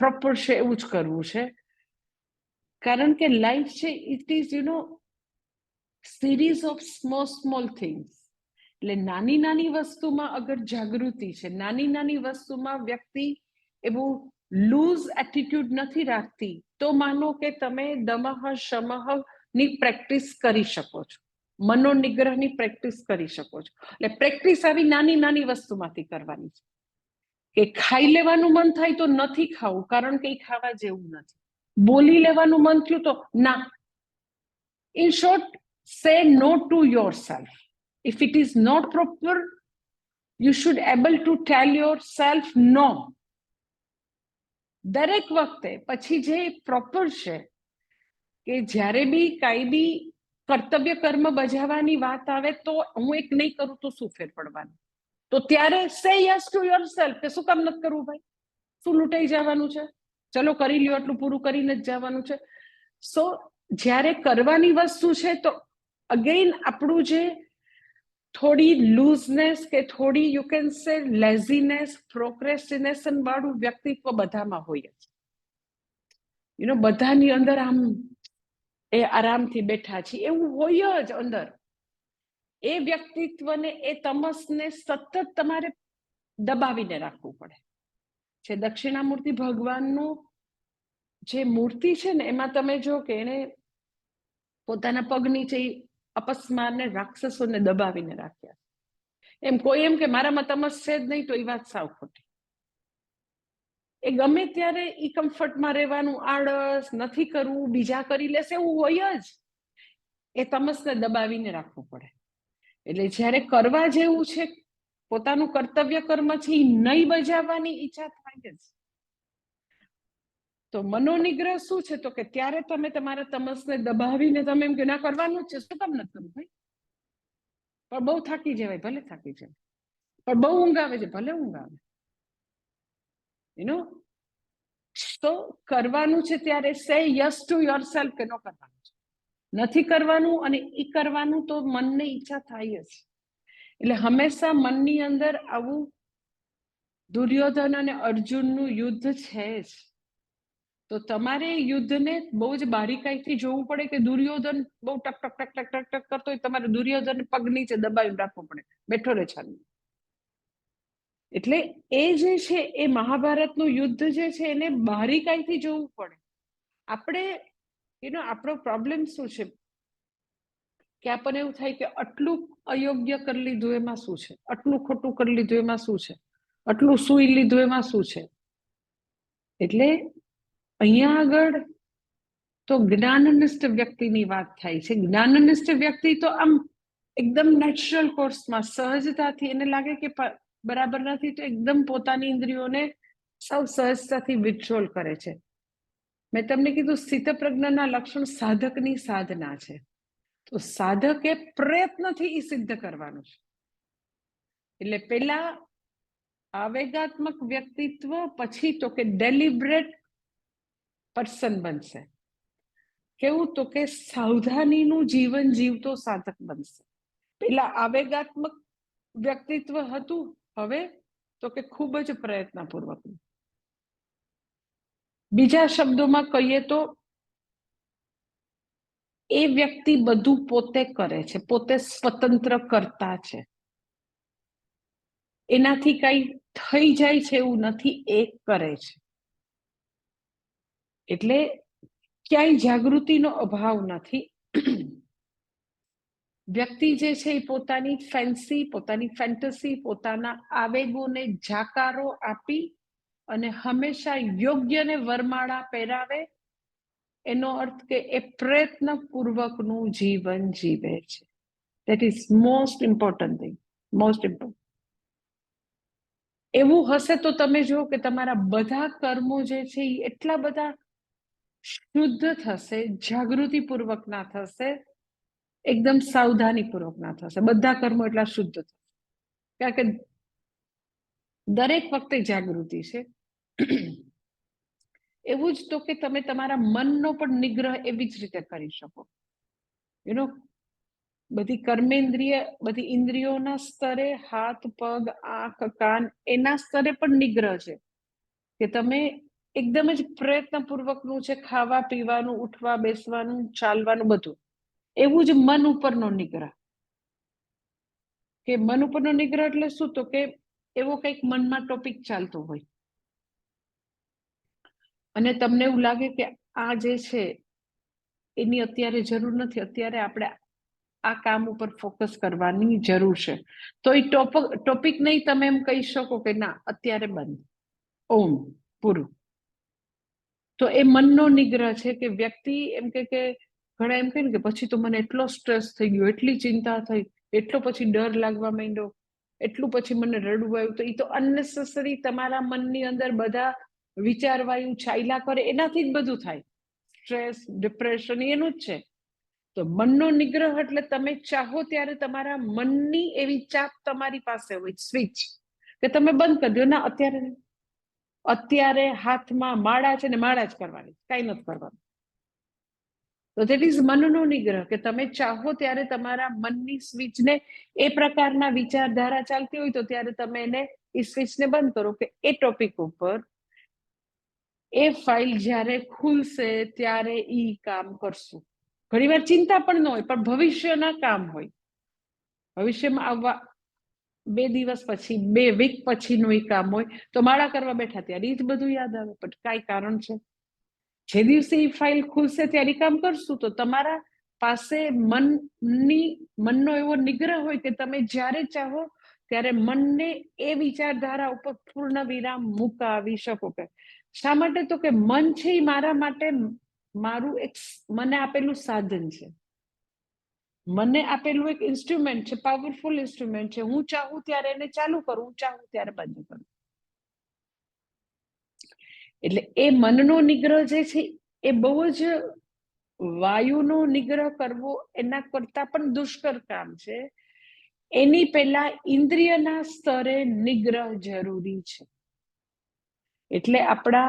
પ્રોપર છે એવું જ કરવું છે. કારણ કે લાઈફ છે, it is series of small things. એટલે નાની વસ્તુમાં અગર જાગૃતિ છે, નાની વસ્તુમાં વ્યક્તિ એવું લૂઝ એટીટ્યુડ નથી રાખતી, તો માનો કે તમે દમઃ શમઃ ની પ્રેક્ટિસ કરી શકો છો, મનોનિગ્રહની પ્રેક્ટિસ કરી શકો છો. એટલે પ્રેક્ટિસ આવી નાની વસ્તુમાંથી કરવાની છે. કે ખાઈ લેવાનું મન થાય તો નથી ખાવું, કારણ કે એ ખાવા જેવું નથી. બોલી લેવાનું મન થયું તો ના. In short, say no to yourself. If it is not proper, you should able to tell yourself no. દરેક વખતે પછી જે પ્રોપર છે કે જ્યારે બી કાંઈ બી કર્તવ્ય કર્મ બજાવવાની વાત આવે તો હું એક નહીં કરું તો શું ફેર પડવાનું, તો ત્યારે સે યસ ટુ યોરસેલ્ફ કે શું કામ નથી કરવું ભાઈ, શું લૂંટાઈ જવાનું છે, ચલો કરી લ્યો, એટલું પૂરું કરીને જ જવાનું છે. સો જ્યારે કરવાની વસ્તુ છે તો અગેન આપણું જે થોડી લૂઝનેસ કે થોડી યુ કેન સે લેઝીનેસ, પ્રોક્રેસ્ટિનેશન વાળું વ્યક્તિત્વ બધામાં હોય જ. બધાની અંદર આમ એ આરામથી બેઠા છે એવું હોય જ અંદર. એ વ્યક્તિત્વને, એ તમસને સતત તમારે દબાવીને રાખવું પડે છે. દક્ષિણામૂર્તિ ભગવાનનું જે મૂર્તિ છે ને, એમાં તમે જો કે એને પોતાના પગ નીચે અપસ્મારને, રાક્ષસોને દબાવીને રાખ્યા. એમ કોઈ એમ કે મારામાં તમસ છે જ નહીં, તો એ વાત સાવ ખોટી. એ ગમે ત્યારે ઈ કમ્ફર્ટમાં રહેવાનું, આળસ નથી કરવું, બીજા કરી લેશે એવું હોય જ. એ તમસને દબાવીને રાખવું પડે. એટલે જ્યારે કરવા જેવું છે, પોતાનું કર્તવ્ય કર્મ છે એ નહીં બજાવવાની ઈચ્છા થાય જ. તો મનોનિગ્રહ શું છે, તો કે ત્યારે તમે તમારા તમસને દબાવીને તમે એમ કે ના કરવાનું જ છે, શું કામ નથી કરવું ભાઈ, પણ બહુ થાકી જવાય, ભલે થાકી જાય, પણ બહુ ઊંઘ આવે છે, ભલે ઊંઘ આવે. તો કરવાનું છે ત્યારે સે યસ ટુ યોરસેલ્ફ કે ન કરવાનું છે, નથી કરવાનું, અને ઈ કરવાનું તો મનની ઈચ્છા થાય જ. એટલે હંમેશા મનની અંદર આવું દુર્યોધન અને અર્જુનનું યુદ્ધ છે જ. તો તમારે યુદ્ધને બહુ જ બારીકાઈથી જોવું પડે કે દુર્યોધન બહુ ટક ટક ટક ટક ટક ટક કરતો હોય, તમારે દુર્યોધન પગ નીચે દબાવીને રાખવો પડે, બેઠો રહે છાનું. એટલે એ જે છે એ મહાભારતનું યુદ્ધ જે છે એને બારીકાઈથી જોવું પડે. આપણે આપણો પ્રોબ્લેમ શું છે કે આપણને એવું થાય કે આટલું અયોગ્ય કરી લીધું એમાં શું છે, આટલું ખોટું કરી લીધું એમાં શું છે, આટલું સુઈ લીધું એમાં શું છે. એટલે અહીંયા આગળ તો જ્ઞાનનિષ્ઠ વ્યક્તિની વાત થાય છે. જ્ઞાનનિષ્ઠ વ્યક્તિ તો આમ એકદમ નેચરલ કોર્સમાં સહજતાથી એને લાગે કે બરાબર નથી તો એકદમ પોતાની ઇન્દ્રિયોને સૌ સહજતાથી વિડ્રોલ કરે છે. મેં તમને કીધું સ્થિતપ્રજ્ઞના લક્ષણ સાધકની સાધના છે. તો સાધકે પ્રયત્નથી એ સિદ્ધ કરવાનું છે. એટલે પેલા આવેગાત્મક વ્યક્તિત્વ, પછી તો કે ડેલિબરેટ પર્સન બનશે. કેવું? તો કે સાવધાનીનું જીવન જીવતો સાધક બનશે. પેલા આવેગાત્મક વ્યક્તિત્વ હતું, હવે તો કે ખૂબ જ પ્રયત્નપૂર્વક. બીજા શબ્દોમાં કહીએ તો એ વ્યક્તિ બધું પોતે કરે છે, પોતે સ્વતંત્ર કરતા છે. એનાથી કઈ થઈ જાય છે એવું નથી, એ કરે છે. એટલે ક્યાંય જાગૃતિનો અભાવ નથી. વ્યક્તિ જે છે એ પોતાની ફેન્સી, પોતાની ફેન્ટસી, પોતાના આવેગોને જાકારો આપી અને હંમેશા યોગ્યને વરમાળા પહેરાવે. એનો અર્થ કે એ પ્રયત્નપૂર્વકનું જીવન જીવે છે. That is most important thing, most important. એવું હશે તો તમે જુઓ કે તમારા બધા કર્મો જે છે એ એટલા બધા શુદ્ધ થશે, જાગૃતિપૂર્વકના થશે, એકદમ સાવધાનીપૂર્વકના થશે. બધા કર્મો એટલા શુદ્ધ થશે, કારણ કે દરેક વખતે જાગૃતિ છે. એવું જ તો કે તમે તમારા મનનો પણ નિગ્રહ એવી જ રીતે કરી શકો. યુ નો, બધી કર્મેન્દ્રિય, બધી ઇન્દ્રિયોના સ્તરે, હાથ, પગ, આંખ, કાન, એના સ્તરે પણ નિગ્રહ છે કે તમે એકદમ જ પ્રયત્નપૂર્વકનું છે ખાવા પીવાનું, ઉઠવા બેસવાનું, ચાલવાનું, બધું. એવું જ મન ઉપરનો નિગ્રહ. કે મન ઉપરનો નિગ્રહ એટલે શું? તો કે એવો કંઈક મનમાં ટોપિક ચાલતો હોય અને તમને એવું લાગે કે આ જે છે એની અત્યારે જરૂર નથી, અત્યારે આપણે આ કામ ઉપર ફોકસ કરવાની જરૂર છે. તો એ ટોપિક નહીં, તમે એમ કહી શકો કે ના, અત્યારે બંધ, ઓમ, પૂરું. તો એ મનનો નિગ્રહ છે કે વ્યક્તિ એમ કે ઘણા એમ કહે ને કે પછી તો મને એટલો સ્ટ્રેસ થઈ ગયો, એટલી ચિંતા થઈ, એટલો પછી ડર લાગવા માંડ્યો, એટલું પછી મને રડવું આવ્યું. તો એ તો અનનેસેસરી તમારા મનની અંદર બધા વિચારવાયું ચાલ્યા કરે, એનાથી જ બધું થાય. સ્ટ્રેસ, ડિપ્રેશન એનું જ છે. તો મનનો નિગ્રહ એટલે તમે ચાહો ત્યારે તમારા મનની એવી ચાપ તમારી પાસે હોય, સ્વિચ, કે તમે બંધ કરી દો. ના, અત્યારે નહીં, અત્યારે હાથમાં માળા છે ને માળા જ કરવાની, કઈ નથી કરવાનું. તો દેટ ઇઝ મનનો નિગ્રહ, કે તમે ચાહો ત્યારે તમારા મનની સ્વિચને, એ પ્રકારના વિચારધારા ચાલતી હોય તો ત્યારે તમે એને, એ સ્વિચને બંધ કરો કે એ ટોપિક ઉપર એ ફાઇલ જ્યારે ખુલશે ત્યારે ઈ કામ કરશું. ઘણી વાર ચિંતા પણ ન હોય, પણ ભવિષ્યના કામ હોય, ભવિષ્યમાં આવવા 2 દિવસ પછી, 2 વીક પછીનું એ કામ હોય. તો માળા કરવા બેઠા ત્યારે એ જ બધું યાદ આવે, પણ કાંઈ કારણ છે. જે દિવસે એ ફાઇલ ખુલશે ત્યારે કામ કરશું. તો તમારા પાસે મનનો એવો નિગ્રહ હોય કે તમે જ્યારે ચાહો ત્યારે મનને એ વિચારધારા ઉપર પૂર્ણ વિરામ મુકાવી શકો. કે શા માટે? તો કે મન છે એ મારા માટે મારું એક મને આપેલું સાધન છે, મને આપેલું એક ઇન્સ્ટ્રુમેન્ટ છે, પાવરફુલ ઇન્સ્ટ્રુમેન્ટ છે. હું ચાહું ત્યારે એને ચાલુ કરું, હું ચાહું ત્યારે બંધ કરું. એટલે એ મનનો નિગ્રહ જે છે એ બહુ જ વાયુનો નિગ્રહ કરવો એના કરતા પણ દુષ્કર કામ છે. એની પહેલા ઇન્દ્રિયના સ્તરે નિગ્રહ જરૂરી છે. એટલે આપણા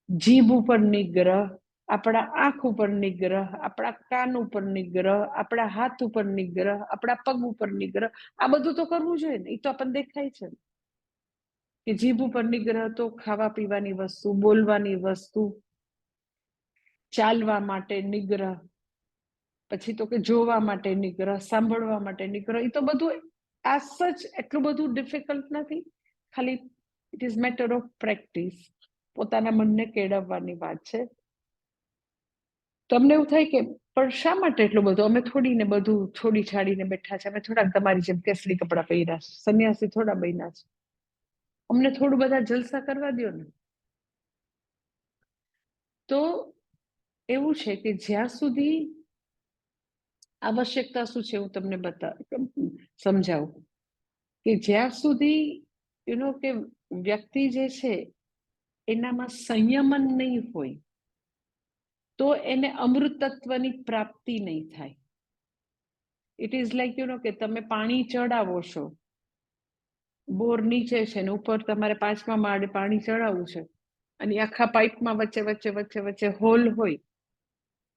જીભ ઉપર નિગ્રહ, આપણા આંખ ઉપર નિગ્રહ, આપણા કાન ઉપર નિગ્રહ, આપણા હાથ ઉપર નિગ્રહ, આપણા પગ ઉપર નિગ્રહ, આ બધું તો કરવું જોઈએ ને. એ તો આપણને દેખાય છે કે જીભ ઉપર નિગ્રહ તો ખાવા પીવાની વસ્તુ, બોલવાની વસ્તુ, ચાલવા માટે નિગ્રહ, પછી તો કે જોવા માટે નિગ્રહ, સાંભળવા માટે નિગ્રહ. એ તો બધું આ સચ એટલું બધું ડિફિકલ્ટ નથી, ખાલી it is matter of practice. પોતાના મનને કેળવવાની વાત છે. તમને એવું થાય કે પણ શા માટે એટલું બધું? અમે થોડી ને બધું છોડી છાડીને બેઠા છે, અમે થોડાક તમારી જેમ કેસરી કપડાં પહેર્યા છે, સંન્યાસી થોડા બન્યા છે, અમને થોડું બધા જલસા કરવા દો ને. તો એવું છે કે જ્યાં સુધી આવશ્યકતા શું છે હું તમને સમજાવું કે જ્યાં સુધી કે વ્યક્તિ જે છે એનામાં સંયમન નહીં હોય તો એને અમૃત તત્વની પ્રાપ્તિ નહીં થાય. ઇટ ઇઝ લાઈક કે તમે પાણી ચડાવો છો, બોર નીચે છે ને ઉપર તમારે 5મા માળે પાણી ચડાવવું છે અને આખા પાઇપમાં વચ્ચે વચ્ચે વચ્ચે વચ્ચે હોલ હોય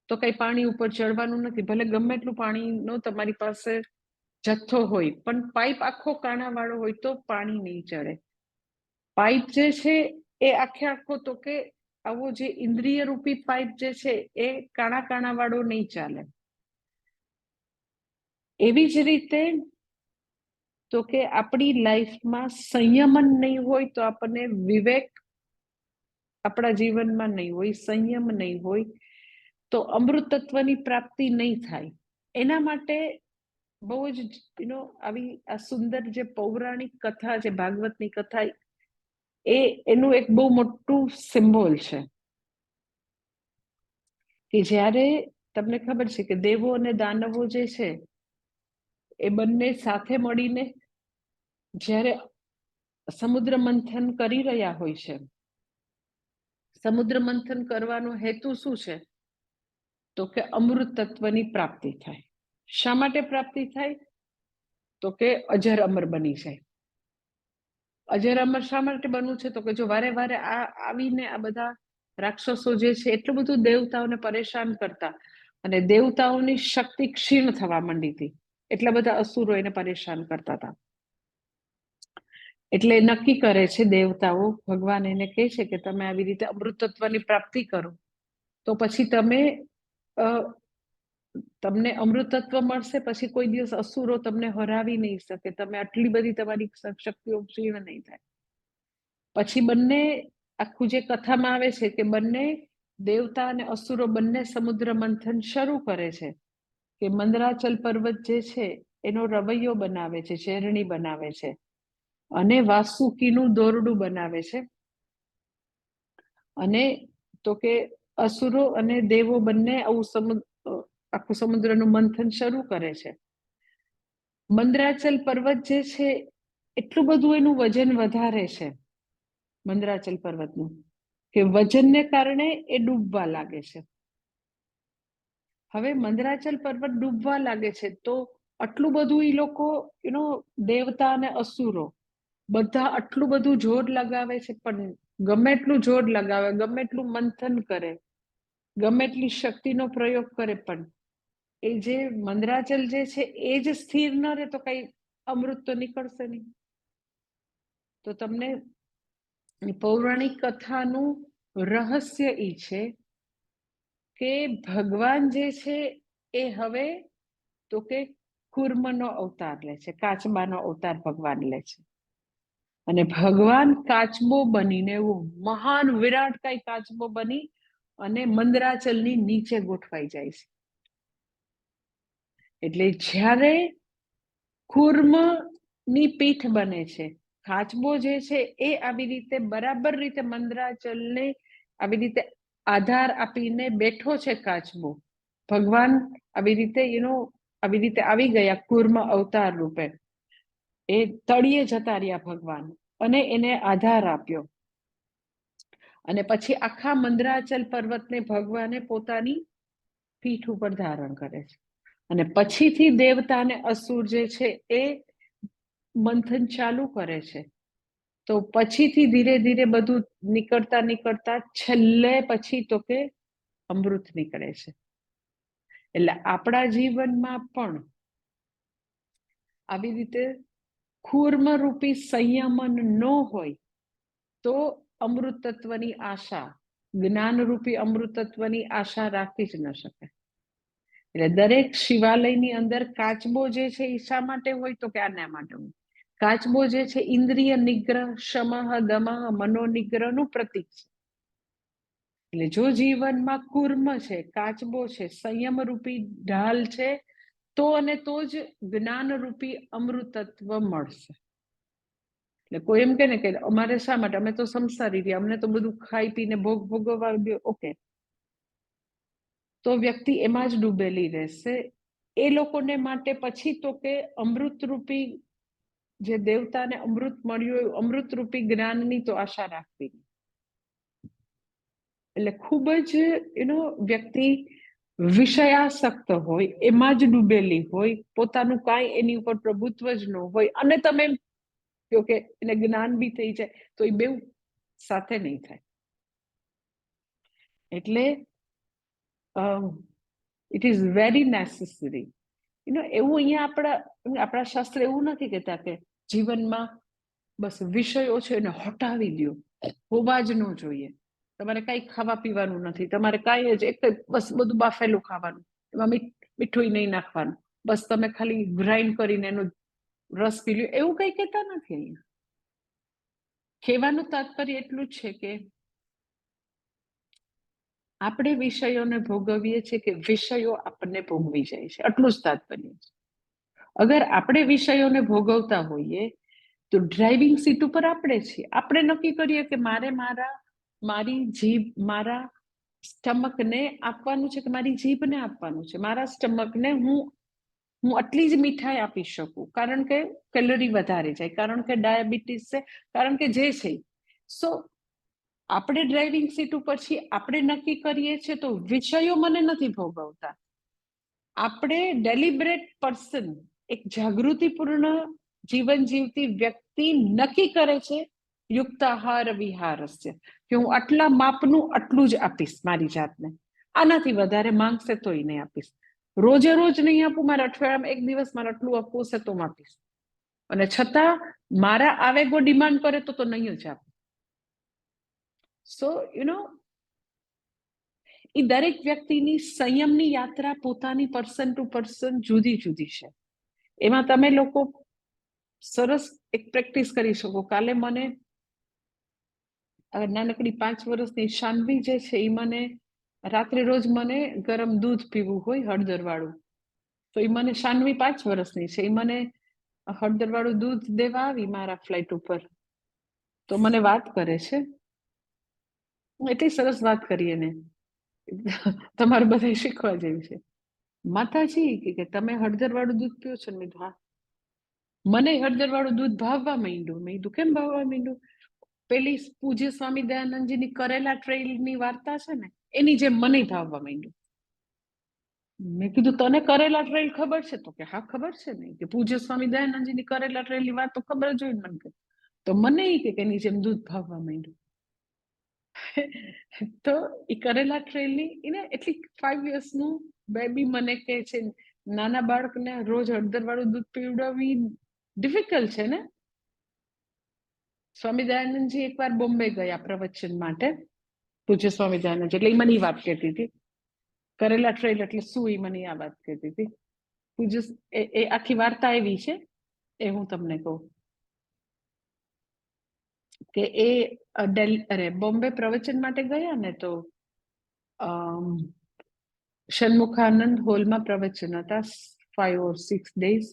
તો કઈ પાણી ઉપર ચડવાનું નથી. ભલે ગમે એટલું પાણીનો તમારી પાસે જથ્થો હોય પણ પાઇપ આખો કાણાવાળો હોય તો પાણી નહીં ચડે. પાઇપ જે છે એ આખો તો કે આવો જે ઇન્દ્રિય રૂપી પાઇપ જે છે એ કાણા વાળો નહીં ચાલે. એવી જ રીતે તો કે આપણી લાઈફમાં સંયમન નહીં હોય તો આપણને વિવેક આપણા જીવનમાં નહીં હોય, સંયમ નહીં હોય તો અમૃત તત્વની પ્રાપ્તિ નહીં થાય. એના માટે બહુ જ આવી આ સુંદર જે પૌરાણિક કથા છે, ભાગવતની કથા, એનું એક બહુ મોટું સિમ્બોલ છે કે જ્યારે તમને ખબર છે કે દેવો અને દાનવો જે છે એ બંને સાથે મળીને જ્યારે સમુદ્ર મંથન કરી રહ્યા હોય છે, સમુદ્ર મંથન કરવાનો હેતુ શું છે તો કે અમૃત તત્વની પ્રાપ્તિ થાય. શા માટે પ્રાપ્તિ થાય તો કે અજર અમર બની જાય. અજર અમર શા માટે બનવું છે તો કે જો વારે વારે આવીને આ બધા રાક્ષસો જે છે એટલું બધું દેવતાઓને પરેશાન કરતા અને દેવતાઓની શક્તિ ક્ષીણ થવા માંડી હતી, એટલા બધા અસુરો એને પરેશાન કરતા હતા. એટલે નક્કી કરે છે દેવતાઓ, ભગવાન એને કહે છે કે તમે આવી રીતે અમૃત તત્વની પ્રાપ્તિ કરો તો પછી તમને અમૃત તત્વ મળશે, પછી કોઈ દિવસ અસુરો તમને હરાવી નહીં શકે, તમે આટલી બધી તમારી શક્તિઓ ક્ષીણ નહીં થાય. પછી બંને આખું જે કથામાં આવે છે કે બંને દેવતા અને અસુરો બંને સમુદ્ર મંથન શરૂ કરે છે કે મંદરાચલ પર્વત જે છે એનો રવૈયો બનાવે છે, શેરણી બનાવે છે અને વાસુકીનું દોરડું બનાવે છે. અને તો કે અસુરો અને દેવો બંને આખું સમુદ્રનું મંથન શરૂ કરે છે. મંદરાચલ પર્વત જે છે એટલું બધું એનું વજન વધારે છે મંદરાચલ પર્વતનું કે વજનને કારણે એ ડૂબવા લાગે છે. હવે મંદરાચલ પર્વત ડૂબવા લાગે છે તો આટલું બધું એ લોકો દેવતા અને અસુરો બધા આટલું બધું જોર લગાવે છે પણ ગમે એટલું જોર લગાવે, ગમે એટલું મંથન કરે, ગમે એટલી શક્તિનો પ્રયોગ કરે પણ એ જે મંદરાચલ જે છે એ જ સ્થિર ન રહે તો કઈ અમૃત તો નીકળશે નહીં. તો તમને પૌરાણિક કથાનું રહસ્ય એ છે કે ભગવાન જે છે એ હવે તો કે કુર્મનો અવતાર લે છે, કાચબાનો અવતાર ભગવાન લે છે અને ભગવાન કાચબો બનીને એવું મહાન વિરાટ કઈ કાચબો બની અને મંદરાચલની નીચે ગોઠવાઈ જાય છે. એટલે જ્યારે કુર્મની પીઠ બને છે, કાચબો જે છે એ આવી રીતે બરાબર રીતે મંદરાચલને આવી રીતે આધાર આપીને બેઠો છે કાચબો. ભગવાન આવી રીતે આવી ગયા કુર્મ અવતાર રૂપે. એ તળિયે જતા રહ્યા ભગવાન અને એને આધાર આપ્યો અને પછી આખા મંદરાચલ પર્વતને ભગવાને પોતાની પીઠ ઉપર ધારણ કરે છે અને પછીથી દેવતા અને અસુર જે છે એ મંથન ચાલુ કરે છે. તો પછીથી ધીરે ધીરે બધું નીકળતા છેલ્લે પછી તો કે અમૃત નીકળે છે. એટલે આપણા જીવનમાં પણ આવી રીતે કુર્મરૂપી સંયમન ન હોય તો અમૃત તત્વની આશા, જ્ઞાનરૂપી અમૃત તત્વની આશા રાખી જ ન શકે. એટલે દરેક શિવાલયની અંદર કાચબો જે છે એ શા માટે હોય તો કે આના માટે હોય. કાચબો જે છે ઇન્દ્રિય નિગ્રહ, શમઃ દમઃ મનોનિગ્રહનું પ્રતીક છે. એટલે જો જીવનમાં કુર્મ છે, કાચબો છે, સંયમરૂપી ઢાલ છે તો અને તો જ જ્ઞાનરૂપી અમૃતત્વ મળશે. એટલે કોઈ એમ કે ને કે અમારે શા માટે, અમે તો સંસારી રહ્યા, અમને તો બધું ખાઈ પીને ભોગવવા, ઓકે, તો વ્યક્તિ એમાં જ ડૂબેલી રહેશે. એ લોકોને માટે પછી તો કે અમૃતરૂપી જે દેવતાને અમૃત મળ્યું હોય અમૃતરૂપી જ્ઞાનની તો આશા રાખવી. એટલે ખૂબ જ વ્યક્તિ વિષયાસક્ત હોય, એમાં જ ડૂબેલી હોય, પોતાનું કાંઈ એની ઉપર પ્રભુત્વ જ ન હોય, અને તમે એમ કહો કે એને જ્ઞાન બી થઈ જાય, તો એ બેઉ સાથે નહીં થાય. એટલે ઇટ ઇઝ વેરી નેસેસરી. એવું અહીંયા આપણા શાસ્ત્ર એવું નથી કહેતા કે જીવનમાં બસ વિષયો છે એને હટાવી દો, હોવા જ ન જોઈએ. તમારે કાંઈ ખાવા પીવાનું નથી, તમારે કાંઈ જ એક બસ બધું બાફેલું ખાવાનું, એમાં મીઠું નહીં નાખવાનું, બસ તમે ખાલી ગ્રાઇન્ડ કરીને એનો રસ પી લ્યો, એવું કંઈ કહેતા નથી અહીંયા. કહેવાનું તાત્પર્ય એટલું જ છે કે આપણે વિષયોને ભોગવીએ છીએ કે વિષયો આપણને ભોગવી જાય છે, આટલું જ તાત્પર્ય છે. અગર આપણે વિષયોને ભોગવતા હોઈએ તો ડ્રાઇવિંગ સીટ ઉપર આપણે છીએ. આપણે નક્કી કરીએ કે મારી જીભ મારા સ્ટમકને આપવાનું છે કે મારી જીભને આપવાનું છે. મારા સ્ટમકને હું આટલી જ મીઠાઈ આપી શકું, કારણ કે કેલરી વધારે જાય, કારણ કે ડાયાબિટીસ છે, કારણ કે જે છે. સો આપણે ડ્રાઇવિંગ સીટ ઉપર છીએ, આપણે નક્કી કરીએ છીએ, તો વિષયો મને નથી ભોગવતા. આપણે ડેલિબરેટ પર્સન, એક જાગૃતિપૂર્ણ જીવન જીવતી વ્યક્તિ નક્કી કરે છે યુક્તાહાર વિહારસ્ય, કે હું આટલા માપનું આટલું જ આપીશ મારી જાતને, આનાથી વધારે માંગશે તોય નહીં આપીશ. રોજે રોજ નહીં આપું, મારા અઠવાડિયામાં એક દિવસ મારે આટલું આપવું હશે તો આપીશ, અને છતાં મારા આવેગો ડિમાન્ડ કરે તો નહીં જ આપું. સો એ દરેક વ્યક્તિની સંયમની યાત્રા પોતાની પર્સન ટુ પર્સન જુદી જુદી છે. એમાં તમે લોકો સરસ એક પ્રેક્ટિસ કરી શકો. કાલે મને નાનકડી 5 વર્ષની શાનવી જે છે, એ મને રાત્રે રોજ મને ગરમ દૂધ પીવું હોય હળદરવાળું, તો એ મને શાનવી 5 વર્ષની છે, એ મને હળદરવાળું દૂધ દેવા આવી મારા ફ્લાઇટ ઉપર. તો મને વાત કરે છે, એટલી સરસ વાત કરી એને, તમારે બધા શીખવા જેવું છે. માતાજી કે તમે હળદરવાળું દૂધ પીઓ છો? મેં કીધું હા. મને હળદરવાળું દૂધ ભાવવા માંડ્યું. મેં કીધું કેમ ભાવવા માંડ્યું? પેલી પૂજ્ય સ્વામી દયાનંદજીની કરેલા ટ્રેલની વાર્તા છે ને, એની જેમ મને ભાવવા માંડ્યું. મેં કીધું તને કરેલા ટ્રેલ ખબર છે? તો કે હા ખબર છે ને, કે પૂજ્ય સ્વામી દયાનંદજીની કરેલા ટ્રેલની વાત તો ખબર જ હોય મને. તો મને કે એની જેમ દૂધ ભાવવા માંડ્યું. તો એ કરેલા ટ્રેલની એટલી 5 યર્સનું બેબી મને કહે છે, નાના બાળકને રોજ હળદરવાળું દૂધ પીવડાવવી ડિફિકલ્ટ છે ને. સ્વામી દયાનંદજી એકવાર બોમ્બે ગયા પ્રવચન માટે, પૂજ્ય સ્વામી દયાનંદજી, એટલે એ મને વાત કહેતી હતી કરેલા ટ્રેલ એટલે શું, એ મને આ વાત કહેતી હતી. પૂજ્ય એ આખી વાર્તા એવી છે, એ હું તમને કહું કે એ બોમ્બે પ્રવચન માટે ગયા ને, તો ષણમુખાનંદ હોલમાં પ્રવચન હતા 5 or 6 days.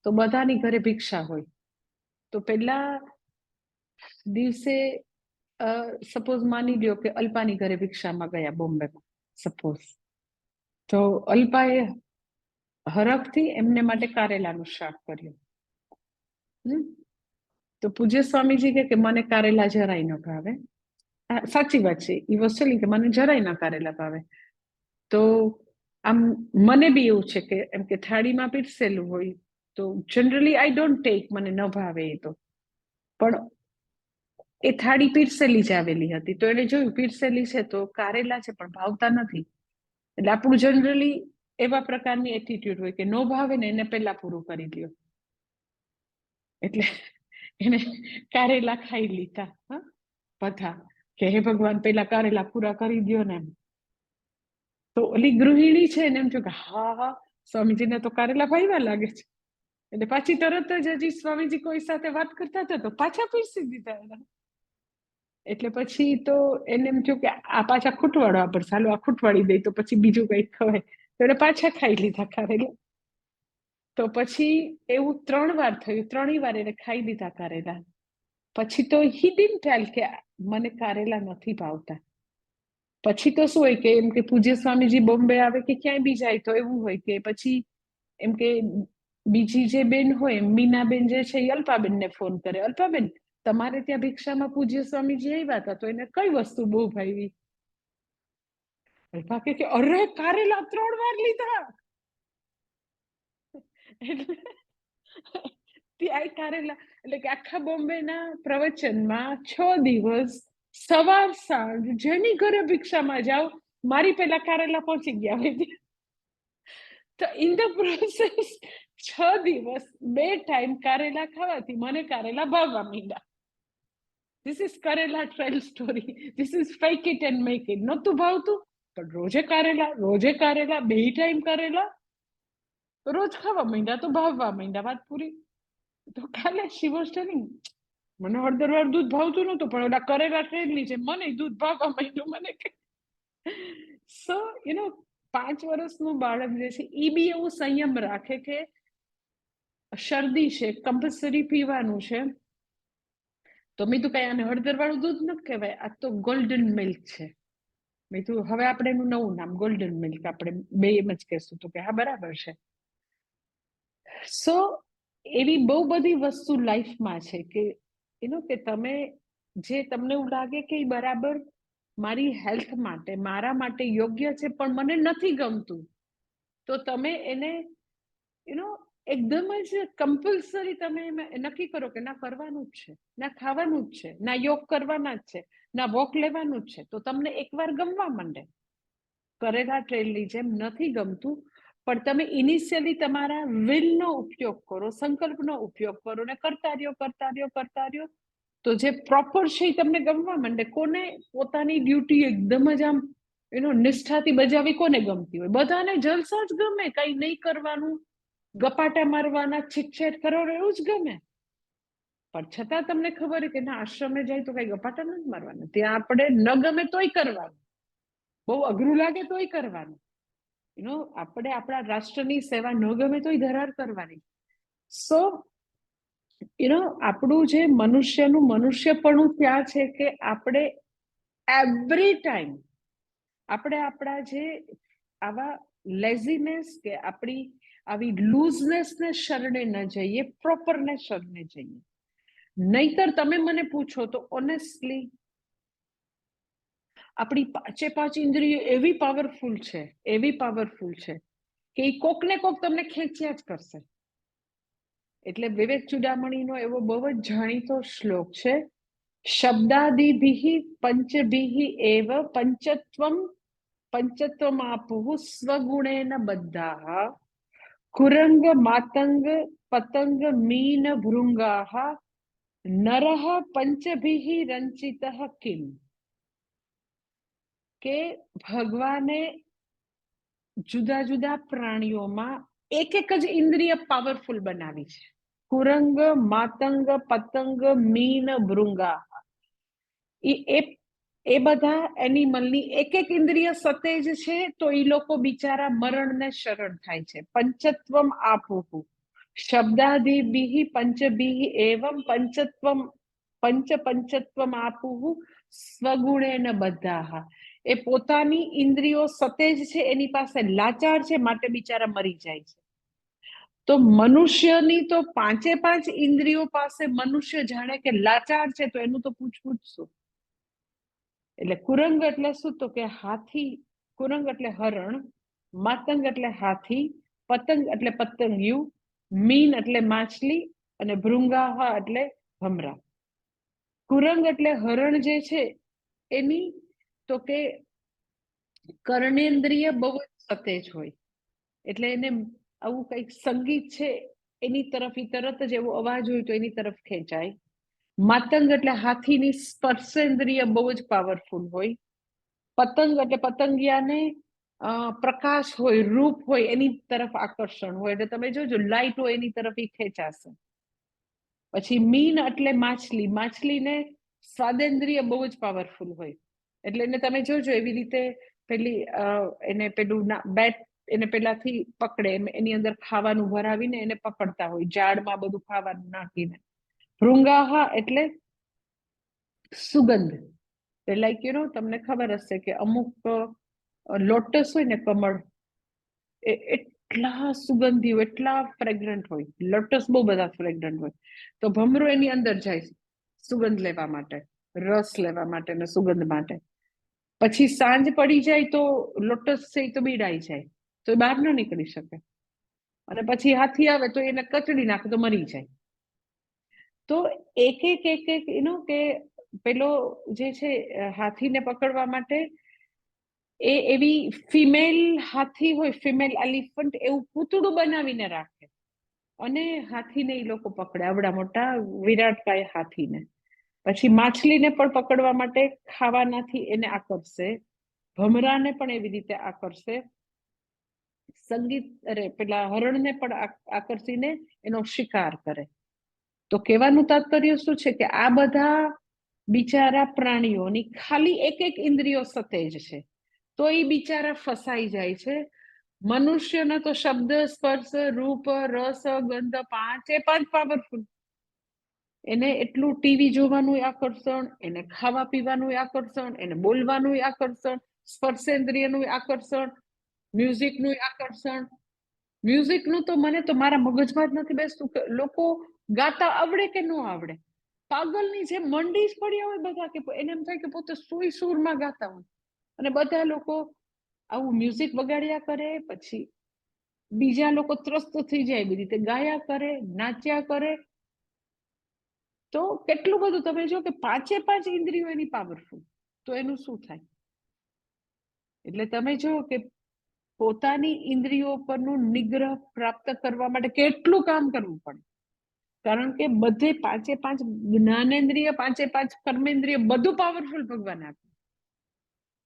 તો બધાની ઘરે ભિક્ષા હોય. તો પેલા દિવસે સપોઝ માની લ્યો કે અલ્પાની ઘરે ભિક્ષામાં ગયા બોમ્બેમાં સપોઝ, તો અલ્પાએ હરખથી એમને માટે કારેલાનું શાક કર્યું. તો પૂજ્ય સ્વામીજી કે મને કારેલા જરાય ન ભાવે. સાચી વાત છે, એ વસ્તુ કે મને જરાય ના કારેલા ભાવે. તો આમ મને બી એવું છે કે એમ કે થાળીમાં પીરસેલું હોય તો જનરલી આઈ ડોન્ટ ટેક, મને ન ભાવે એ તો. પણ એ થાળી પીરસેલી જ આવેલી હતી, તો એને જોયું પીરસેલી છે તો કારેલા છે પણ ભાવતા નથી. એટલે આપણું જનરલી એવા પ્રકારની એટીટ્યુડ હોય કે નો ભાવે ને એને પહેલા પૂરું કરી દો. એટલે એને કારેલા ખાઈ લીધા બધા, કે હે ભગવાન પેલા કારેલા પૂરા કરી દો ને એમ. તો ઓલી ગૃહિણી છે ને એમ થયું કે હા સ્વામીજીને તો કારેલા ભાઈવા લાગે છે. એટલે પાછી તરત જ હજી સ્વામીજી કોઈ સાથે વાત કરતા હતા તો પાછા પીરસી દીધા એના. એટલે પછી તો એને એમ થયું કે આ પાછા ખૂટવાડવા પડશે, ચાલો આ ખૂટવાડી દઈ તો પછી બીજું કંઈક ખવાય. તો એને પાછા ખાઈ લીધા કારેલા. તો પછી એવું 3 વાર થયું, 3ય વાર એને ખાઈ લીધા કારેલા. પછી તો હી ડિડન્ટ ટેલ કે મને કારેલા નથી ભાવતા. પછી તો શું હોય કે એમ કે પૂજ્ય સ્વામીજી બોમ્બે આવે કે ક્યાંય બી જાય તો એવું હોય કે પછી એમ કે બીજી જે બેન હોય મીનાબેન જે છે એ અલ્પાબેનને ફોન કરે, અલ્પાબેન તમારે ત્યાં ભિક્ષામાં પૂજ્ય સ્વામીજી આવ્યા હતા તો એને કઈ વસ્તુ બહુ ભાવી? અલ્પા કે અરે કારેલા 3 વાર લીધા. એટલે ત્યાં કારેલા એટલે કે આખા બોમ્બેના પ્રવચનમાં 6 દિવસ સવાર સાંજ જેની ઘરે ભિક્ષામાં જાઓ મારી પેલા કારેલા પહોંચી ગયા હોય. તો ઇન ધ પ્રોસેસ 6 દિવસ 2 ટાઈમ કારેલા ખાવાથી મને કારેલા ભાવવા માંડ્યા. ધીસ ઇઝ કારેલા trail story. This is fake it and make it. નહોતું ભાવતું પણ રોજે કારેલા 2 ટાઈમ કારેલા રોજ ખાવા માંડ્યા તો ભાવવા માંડ્યા. વાત પૂરી. તો કાલે શી વોઝ ટેલિંગ મને હળદરવાળું દૂધ ભાવતું નહોતું પણ ઓલા કરેલા ટ્રેનની છે મને દૂધ ભાવવા માંડ્યું. મને સો યુ નો 5 વર્ષનું બાળક જે છે એ બી એવું સંયમ રાખે કે શરદી છે કમ્પલસરી પીવાનું છે તો મેં તું કઈ આને હળદરવાળું દૂધ નથી કહેવાય, આ તો ગોલ્ડન મિલ્ક છે. મેં તું હવે આપણે એનું નવું નામ ગોલ્ડન મિલ્ક આપણે બે એમ જ કહેશું. તો કે હા બરાબર છે. સો એવી બહુ બધી વસ્તુ લાઈફમાં છે કે કે તમે જે તમને એવું લાગે કે બરાબર મારી હેલ્થ માટે મારા માટે યોગ્ય છે પણ મને નથી ગમતું તો તમે એને એકદમ જ કમ્પલસરી તમે નક્કી કરો કે ના કરવાનું જ છે, ના ખાવાનું જ છે, ના યોગ કરવાના જ છે, ના વોક લેવાનું જ છે. તો તમને એકવાર ગમવા માંડે. કરેલા ટ્રેલની જેમ નથી ગમતું પણ તમે ઇનિશિયલી તમારા વિલનો ઉપયોગ કરો, સંકલ્પનો ઉપયોગ કરો ને કરતા રહ્યો તો જે પ્રોપર છે એ તમને ગમવા માંડે. કોને પોતાની ડ્યુટી એકદમ જ આમ નિષ્ઠાથી બજાવી કોને ગમતી હોય? બધાને જલસો જ ગમે, કઈ નહીં કરવાનું, ગપાટા મારવાના, છીટછેટ કરવાનું એવું જ ગમે. પણ છતાં તમને ખબર કે ના આશ્રમે જાય તો કઈ ગપાટા નથી મારવાના, ત્યાં આપણે ન ગમે તોય કરવાનું, બહુ અઘરું લાગે તોય કરવાનું. આપણે આપણા રાષ્ટ્રની સેવા ન ગમે તોય ધરાર કરવાની. સો આપણું જે મનુષ્યપણું ત્યાં છે કે આપણે એવરી ટાઈમ આપણે આપણા જે આવા લેઝીનેસ કે આપણી આવી લૂઝનેસને શરણે ન જઈએ, પ્રોપરને શરણે જઈએ. નહીતર તમે મને પૂછો તો ઓનેસ્ટલી આપણી 5 ઇન્દ્રિયો એવી પાવરફુલ છે કે એ કોક ને કોક તમને ખેંચ્યા જ કરશે. એટલે વિવેક ચૂડામણીનો એવો બહુ જ જાણીતો શ્લોક છે, શબ્દાદિભિઃ પંચભિઃ એવ પંચત્વમ આપુઃ સ્વગુણેન બદ્ધાઃ કુરંગ માતંગ પતંગ મીન ભૃંગાઃ નરઃ પંચભિઃ રંચિતઃ કિમ. કે ભગવાને જુદા જુદા પ્રાણીઓમાં એક જ ઇન્દ્રિય પાવરફુલ બનાવી છે. કુરંગ, માતંગ, પતંગ, મીન, ભૃંગા એ બધા એનિમલની એક ઇન્દ્રિય સતેજ છે તો એ લોકો બિચારા મરણને શરણ થાય છે. પંચત્વમ આપુઃ શબ્દાદિભિઃ પંચભિઃ એવં પંચત્વમ આપુઃ સ્વગુણેન બદ્ધાઃ. એ પોતાની ઇન્દ્રિયો સતેજ છે, એની પાસે લાચાર છે માટે બિચારા મરી જાય છે. તો મનુષ્યની તો 5 ઇન્દ્રિયો પાસે મનુષ્ય જાણે કે લાચાર છે તો એનું તો પૂછવું જ શું. એટલે કુરંગ એટલે શું? તો કે હાથી, કુરંગ એટલે હરણ, માતંગ એટલે હાથી, પતંગ એટલે પતંગિયું, મીન એટલે માછલી અને ભૃંગાહ એટલે ભમરા. કુરંગ એટલે હરણ જે છે એની તો કે કર્ણેન્દ્રિય બહુ જ સતેજ હોય એટલે એને આવું કંઈક સંગીત છે એની તરફ તરત જ એવો અવાજ હોય તો એની તરફ ખેંચાય. માતંગ એટલે હાથીની સ્પર્શેન્દ્રિય બહુ જ પાવરફુલ હોય. પતંગ એટલે પતંગિયાને પ્રકાશ હોય, રૂપ હોય એની તરફ આકર્ષણ હોય એટલે તમે જોજો લાઈટ હોય એની તરફ એ ખેંચાશે. પછી મીન એટલે માછલી, માછલીને સ્વાદેન્દ્રિય બહુ જ પાવરફુલ હોય એટલે એને તમે જોજો એવી રીતે પેલી એને પેલું બેટ એને પેલાથી પકડે એની અંદર ખાવાનું ભરાવીને એને પકડતા હોય, ઝાડમાં બધું ખાવાનું નાખીને. ભૃંગાહ એટલે સુગંધ, લાઈક તમને ખબર હશે કે અમુક લોટસ હોય ને, કમળ, એ એટલા સુગંધી હોય, એટલા ફ્રેગ્રન્ટ હોય. લોટસ બહુ બધા ફ્રેગ્રન્ટ હોય. તો ભમરો એની અંદર જાય સુગંધ લેવા માટે, રસ લેવા માટે ને સુગંધ માટે. પછી સાંજ પડી જાય તો લોટસ છે તો બીડાઈ જાય, તો એ બહાર ન નીકળી શકે. અને પછી હાથી આવે તો એને કચડી નાખે તો મરી જાય. તો એક કે પેલો જે છે હાથીને પકડવા માટે, એ એવી ફિમેલ હાથી હોય, ફિમેલ એલિફન્ટ, એવું પૂતળું બનાવીને રાખે અને હાથીને એ લોકો પકડે, આવડા મોટા વિરાટકાય હાથીને. પછી માછલીને પણ પકડવા માટે ખાવાનાથી એને આકર્ષે, ભમરાને પણ એવી રીતે આકર્ષે, સંગીત પેલા હરણને પણ આકર્ષીને એનો શિકાર કરે. તો કહેવાનું તાત્પર્ય શું છે કે આ બધા બિચારા પ્રાણીઓની ખાલી એક ઇન્દ્રિયો સતેજ છે, તો એ બિચારા ફસાઈ જાય છે. મનુષ્યનો તો શબ્દ, સ્પર્શ, રૂપ, રસ, ગંધ, પાંચ પાવરફુલ. એને એટલું ટીવી જોવાનું આકર્ષણ, એને ખાવા પીવાનું આકર્ષણ, એને બોલવાનું આકર્ષણ, સ્પર્શેન્દ્રિયનું આકર્ષણ, મ્યુઝિકનું આકર્ષણ. મ્યુઝિકનું તો મને તો મારા મગજમાં જ નથી બેસતું કે લોકો ગાતા આવડે કે ન આવડે. પાગલની જે મંડી જ પડ્યા હોય બધા, કે એને એમ થાય કે પોતે સુઈ સૂરમાં ગાતા હોય. અને બધા લોકો આવું મ્યુઝિક વગાડ્યા કરે, પછી બીજા લોકો ત્રસ્ત થઈ જાય, એવી રીતે ગાયા કરે, નાચ્યા કરે. તો કેટલું બધું તમે જો કે પાંચ ઇન્દ્રિયો એની પાવરફુલ, તો એનું શું થાય? એટલે તમે જો કે પોતાની ઇન્દ્રિયો પરનું નિગ્રહ પ્રાપ્ત કરવા માટે કેટલું કામ કરવું પડે. કારણ કે બધે પાંચ જ્ઞાનેન્દ્રિય, પાંચ કર્મેન્દ્રિય, બધું પાવરફુલ ભગવાન આપે.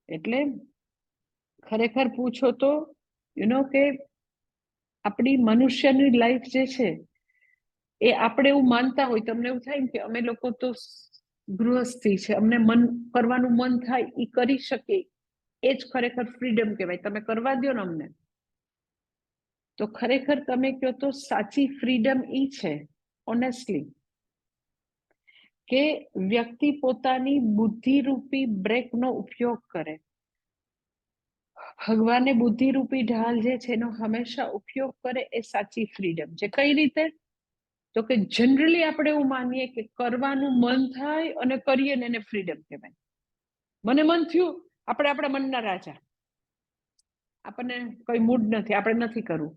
એટલે ખરેખર પૂછો તો કે આપણી મનુષ્યની લાઈફ જે છે, એ આપણે એવું માનતા હોય, તમને એવું થાય કે અમે લોકો તો ગૃહસ્થી છે, અમને મન કરવાનું મન થાય એ કરી શકે, એ જ ખરેખર ફ્રીડમ કહેવાય. તમે કરવા દો ને અમને. તો ખરેખર તમે કહો તો સાચી ફ્રીડમ ઈ છે, ઓનેસ્ટલી, કે વ્યક્તિ પોતાની બુદ્ધિરૂપી બ્રેકનો ઉપયોગ કરે. ભગવાને બુદ્ધિરૂપી ઢાલ જે છે એનો હંમેશા ઉપયોગ કરે, એ સાચી ફ્રીડમ છે. કઈ રીતે? તો કે જનરલી આપણે એવું માનીએ કે કરવાનું મન થાય અને કરીએ ને એને ફ્રીડમ કહેવાય. મને મન થયું, આપણે આપણા મનના રાજા, આપણને કોઈ મૂડ નથી, આપણે નથી કરવું,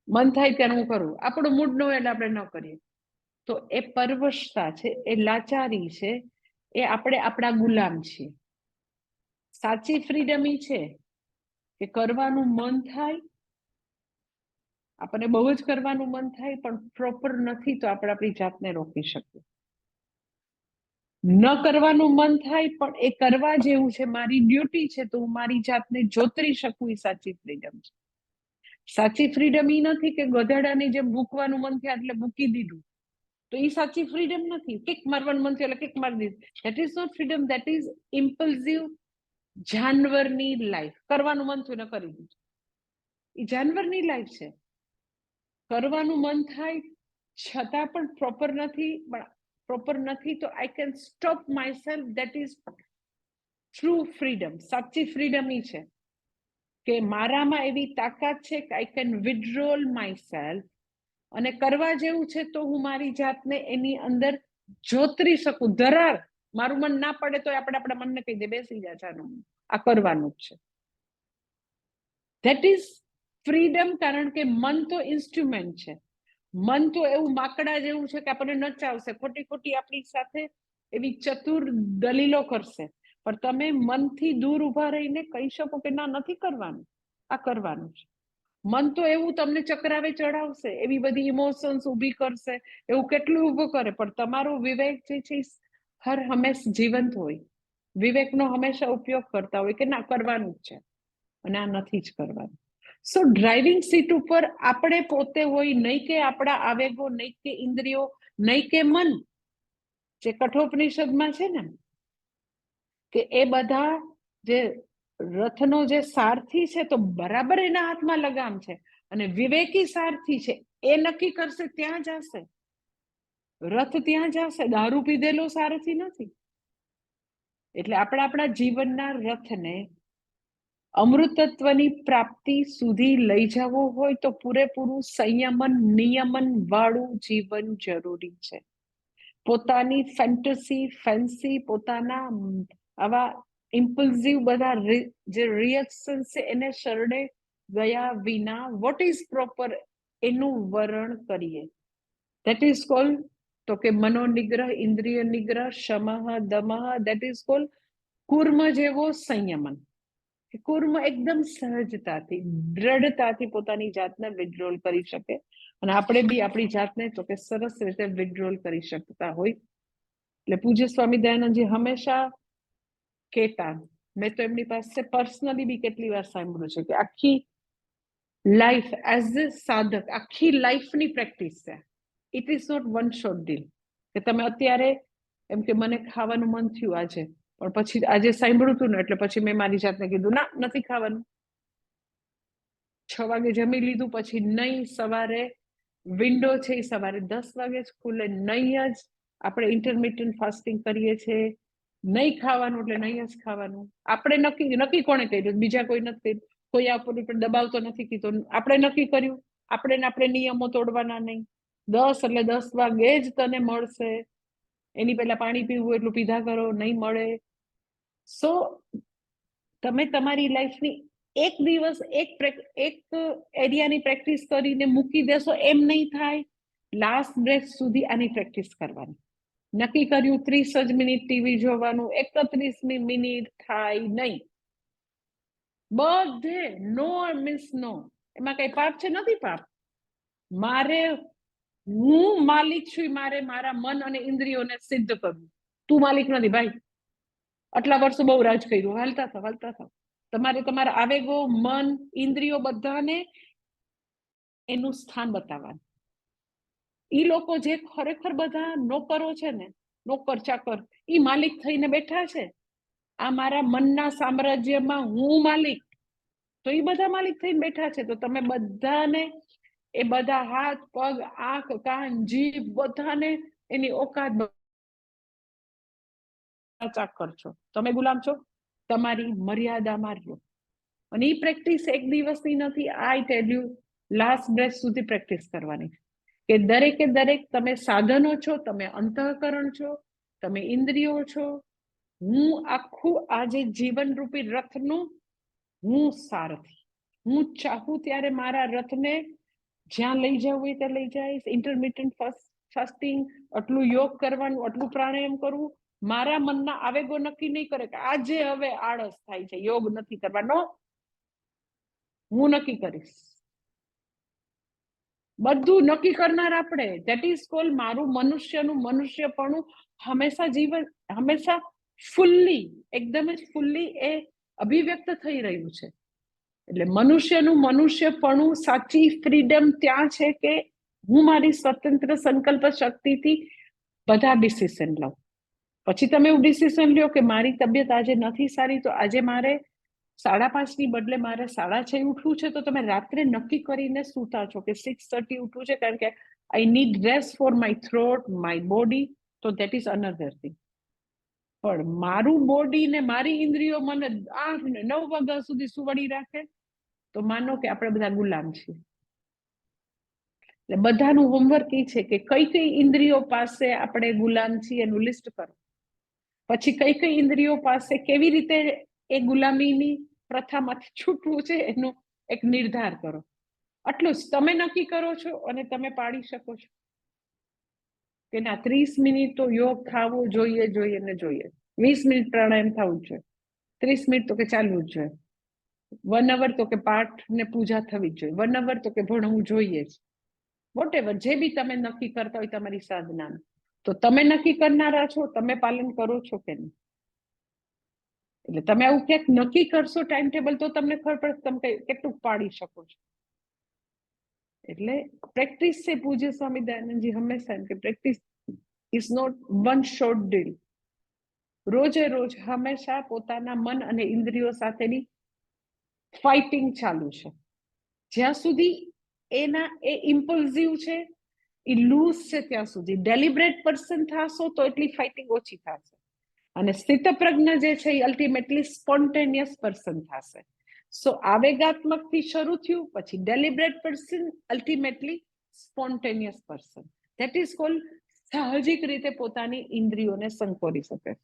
મન થાય ત્યારે હું કરું, આપણો મૂડ ન હોય એટલે આપણે ન કરીએ. તો એ પરવશતા છે, એ લાચારી છે, એ આપણે આપણા ગુલામ છીએ. સાચી ફ્રીડમ ઈ છે કે કરવાનું મન થાય, આપણને બહુ જ કરવાનું મન થાય, પણ પ્રોપર નથી તો આપણે આપણી જાતને રોકી શકીએ. ન કરવાનું મન થાય પણ એ કરવા જેવું છે, મારી ડ્યુટી છે, તો હું મારી જાતને જોતરી શકું, એ સાચી ફ્રીડમ છે. સાચી ફ્રીડમ ઈ નથી કે ગધેડાની જેમ ભૂકવાનું મન થયા એટલે ભૂકી દીધું, તો એ સાચી ફ્રીડમ નથી. કિક મારવાનું મન થયું એટલે કિક મારી દીધું. That is not freedom, that is impulsive જાનવરની લાઈફ. કરવાનું મન થયું ને કરી દીધું, એ જાનવરની લાઈફ છે. કરવાનું મન થાય છતાં પણ પ્રોપર નથી, તો I can stop my self. That is true freedom. સાચી ફ્રીડમ ઈ છે કે મારામાં એવી તાકાત છે કે I can withdrawal my self, અને કરવા જેવું છે તો હું મારી જાતને એની અંદર જોતરી શકું. ધરાર મારું મન ના પડે તો આપણે આપણા મનને કહી દે, બેસી જા જાનું, આ કરવાનું જ છે. That is freedom. કારણ કે મન તો ઇન્સ્ટ્રુમેન્ટ છે. મન તો એવું માકડા જેવું છે કે આપણને નચાવશે, ખોટી ખોટી આપણી સાથે એવી ચતુર દલીલો કરશે. પણ તમે મનથી દૂર ઉભા રહીને કહી શકો કે ના, નથી કરવાનું, આ કરવાનું છે. મન તો એવું તમને ચક્રાવે ચડાવશે, એવી બધી ઇમોશન્સ ઊભી કરશે, એવું કેટલું ઊભું કરે. પણ તમારો વિવેક જે છે હર હંમેશ જીવંત હોય, વિવેકનો હંમેશા ઉપયોગ કરતા હોય કે ના, કરવાનું જ છે અને આ નથી જ કરવાનું. સો ડ્રાઇવિંગ સીટ ઉપર આપણે પોતે હોય, નહીં કે આપણા આવેગો, નહીં કે ઇન્દ્રિયો, નહીં કે મન. જે કઠોપનિષદમાં છે ને, કે એ બધા જે રથનો જે સારથી છે, તો બરાબર એના હાથમાં લગામ છે, અને વિવેકી સારથી છે, એ નક્કી કરશે ત્યાં જશે રથ, ત્યાં જશે. દારૂ પીધેલો સારથી નથી. એટલે આપણે આપણા જીવનના રથને અમૃતત્વની પ્રાપ્તિ સુધી લઈ જવો હોય તો પૂરેપૂરું સંયમન નિયમન વાળું જીવન જરૂરી છે. પોતાની ફેન્ટસી ફેન્સી પોતાના આવા ઇમ્પલ્સિવ બધા જે રિએક્શન છે એને શરણે ગયા વિના વોટ ઇઝ પ્રોપર એનું વર્ણન કરીએ. ધેટ ઇઝ કોલ્ડ તો કે મનોનિગ્રહ ઇન્દ્રિય નિગ્રહ શમઃ દમઃ ધેટ ઇઝ કોલ્ડ કુર્મ જેવો સંયમન. કુર્મ એકદમ સહજતાથી દ્રઢતાથી પોતાની જાતને વિડ્રોલ કરી શકે અને આપણે બી આપણી જાતને તો કે સરસ રીતે વિડ્રોલ કરી શકતા હોય. એટલે પૂજ્ય સ્વામી દયાનંદજી હંમેશા કહેતા, મેં તો એમની પાસે પર્સનલી બી કેટલી વાર સાંભળ્યું છે કે આખી લાઈફ એઝ અ સાધક આખી લાઈફની પ્રેક્ટિસ છે. It is not one short deal કે તમે અત્યારે એમ કે મને ખાવાનું મન થયું આજે, પણ પછી આજે સાંભળ્યું હતું ને એટલે પછી મેં મારી જાતને કીધું ના નથી ખાવાનું. 6 વાગે જમી લીધું પછી નહીં, સવારે વિન્ડો છે એ સવારે 10 વાગે જ ખુલે, નહીં જ આપણે ઇન્ટરમિટન્ટ ફાસ્ટિંગ કરીએ છીએ, નહીં ખાવાનું એટલે નહીં જ ખાવાનું. આપણે નક્કી કોણે કર્યું? બીજા કોઈ નથી કર્યું, કોઈ આ ઉપર દબાવ તો નથી કીધો, આપણે નક્કી કર્યું. આપણે નિયમો તોડવાના નહીં. 10 એટલે 10 વાગે જ તને મળશે, એની પહેલા પાણી પીવું એટલું પીધા કરો, નહીં મળે. સો તમે તમારી લાઈફની એક દિવસ એક એરિયાની પ્રેક્ટિસ કરીને મૂકી દેશો એમ નહીં થાય. લાસ્ટ બ્રેથ સુધી આની પ્રેક્ટિસ કરવાની. નક્કી કર્યું 30 જ મિનિટ ટીવી જોવાનું, 31મી મિનિટ થાય નહીં. બધે નો મીન્સ નો. એમાં કઈ પાપ છે? નથી પાપ. મારે હું માલિક છું, મારે મારા મન અને ઇન્દ્રિયોને સિદ્ધ કરવું. તું માલિક નથી ભાઈ. આટલા વર્ષો બહુ રાજ કર્યું, હાલતા થાવ. તમારે તમારા આવેગો મન ઇન્દ્રિયો બધાને એનું સ્થાન બતાવવાનું. ઈ લોકો જે ખરેખર બધા નોકરો છે ને, નોકર ચાકર, ઈ માલિક થઈને બેઠા છે. આ મારા મનના સામ્રાજ્યમાં હું માલિક, તો ઈ બધા માલિક થઈને બેઠા છે. તો તમે બધાને એ બધા હાથ પગ આંખ કાન જીભ બધાને એની ઓકાત ચાકર છો, તમે ગુલામ છો. તમારી મર્યાદામાં રહ્યો. અને એ પ્રેક્ટિસ એક દિવસની નથી. આઈ ટેલ યુ લાસ્ટ બ્રેથ સુધી પ્રેક્ટિસ કરવાની. કે દરેકે દરેક તમે સાધનો છો, તમે અંતઃકરણ છો, તમે ઇન્દ્રિયો છો. હું આખું આજે જીવનરૂપી રથનું હું સારથી. હું ચાહું ત્યારે મારા રથને જ્યાં લઈ જવું હોય ત્યાં લઈ જઈશ. ઇન્ટરમિટન્ટ ફાસ્ટિંગ, આટલું યોગ કરવાનું, આટલું પ્રાણાયામ કરવું. મારા મનના આવેગો નક્કી નહીં કરે કે આજે હવે આળસ થાય છે, યોગ નથી કરવાનો. હું નક્કી કરીશ. બધું નક્કી કરનાર આપણે. ધેટ ઇઝ કોલ મારું મનુષ્યનું મનુષ્યપણું હંમેશા ફુલ્લી, એકદમ જ ફુલ્લી એ અભિવ્યક્ત થઈ રહ્યું છે. એટલે મનુષ્યનું મનુષ્યપણું, સાચી ફ્રીડમ ત્યાં છે કે હું મારી સ્વતંત્ર સંકલ્પ શક્તિથી બધા ડિસિઝન લઉં. પછી તમે એવું ડિસિઝન લ્યો કે મારી તબિયત આજે નથી સારી, તો આજે મારે 5:30ની બદલે મારે 6:30 ઉઠવું છે, તો તમે રાત્રે નક્કી કરીને સૂતા છો કે 6:30 ઉઠવું છે, કારણ કે I need rest for my throat, my body. તો ધેટ ઇઝ અનધર થિંગ. પણ મારું બોડી ને મારી ઇન્દ્રિયો મને 8 ને 9 વાગ્યા સુધી સુવડી રાખે, તો માનો કે આપણે બધા ગુલામ છીએ. એટલે બધાનું હોમવર્ક એ છે કે કઈ કઈ ઇન્દ્રિયો પાસે આપણે ગુલામ છીએ એનું લિસ્ટ કરો. પછી કઈ કઈ ઇન્દ્રિયો પાસે કેવી રીતે એ ગુલામીની પ્રથામાંથી છૂટવું છે એનો એક નિર્ધાર કરો. આટલું જ તમે નક્કી કરો છો અને તમે પાડી શકો છો કે ના 30 મિનિટ તો યોગ ખાવો જોઈએ ને જોઈએ, 20 મિનિટ પ્રાણાયામ થવું જ જોઈએ, 30 મિનિટ તો કે ચાલવું જ જોઈએ, 1 અવર તો કે પાઠ ને પૂજા થવી જ જોઈએ, 1 અવર તો કે ભણવું જોઈએ જ. વોટ એવર જે બી તમે નક્કી કરતા હોય તમારી સાધના, તો તમે નક્કી કરનારા છો, તમે પાલન કરો છો કે નહીં. એટલે તમે આવું ક્યાંક નક્કી કરશો ટાઈમ ટેબલ, તો તમને ખબર પડે તમે કેટલું પાડી શકો છો. એટલે પ્રેક્ટિસ છે. પૂજ્ય સ્વામી દયાનંદજી હંમેશા એમ કે practice is not one short deal. રોજે રોજ હંમેશા પોતાના મન અને ઇન્દ્રિયો સાથેની ફાઇટિંગ ચાલુ છે. જ્યાં સુધી એ ઇમ્પલ્સિવ છે, એ લૂઝ છે, ત્યાં સુધી ડેલિબરેટ પર્સન થશો તો એટલી ફાઇટિંગ ઓછી થશે. અને સ્થિતપ્રજ્ઞ જે છે એ અલ્ટિમેટલી સ્પોન્ટેનિયસ પર્સન થશે. સો આવેગાત્મક થી શરૂ થયું, પછી deliberate person, ultimately spontaneous person. That is called સાહજિક રીતે પોતાની ઇન્દ્રિયોને સંકોરી શકે.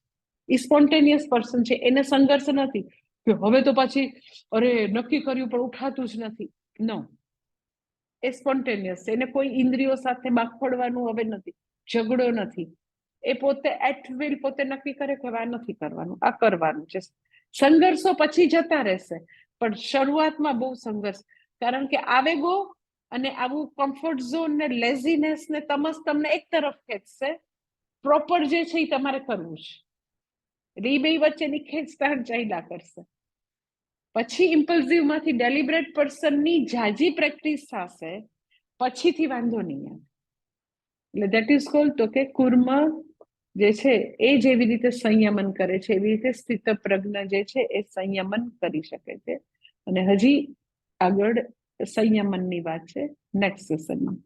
એ સ્પોન્ટેનિયસ પર્સન છે, એને સંઘર્ષ નથી કે હવે તો પાછી અરે નક્કી કર્યું પણ ઉઠાતું જ નથી. નો, એ સ્પોન્ટેનિયસ છે, એને કોઈ ઇન્દ્રિયો સાથે બાખડવાનું હવે નથી, ઝઘડો નથી. એ પોતે એટ વિલ પોતે નક્કી કરે કે આ નથી કરવાનું, આ કરવાનું છે. સંઘર્ષો પછી જતા રહેશે, પણ શરૂઆતમાં બહુ સંઘર્ષ, કારણ કે આવેગો અને આવું કમ્ફર્ટ ઝોન ને લેઝીનેસ ને તમસ તમને એક તરફ ખેંચશે. પ્રોપર જે છે એ તમારે કરવું છે. એ બે વચ્ચેની ખેંચતાણ ચાલ્યા કરશે. પછી ઇમ્પલ્સિવ માંથી ડેલિબરેટ પર્સનની જાજી પ્રેક્ટિસ થશે, પછીથી વાંધો નહીં આવે. એટલે ધેટ ઇઝ કોલ્ડ તો કે કુર્મ જે છે એ જેવી રીતે સંયમન કરે છે એવી રીતે સ્થિતપ્રજ્ઞ જે છે એ સંયમન કરી શકે છે. અને હજી આગળ સંયમનની વાત છે નેક્સ્ટ સેશનમાં.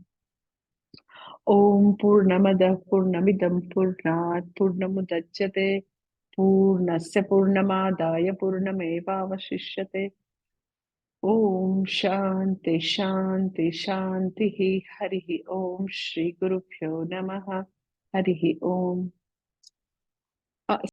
ઓમ પૂર્ણમદ પૂર્ણમિદમ પૂર્ણાત પૂર્ણમુદચ્યતે પૂર્ણસ્ય પૂર્ણમાદાય પૂર્ણમેવાવશિષ્યતે. ઓમ શાંતિ શાંતિ શાંતિ. હરિ ઓમ. શ્રી ગુરુભ્યો નમઃ. હરિ ઓમ.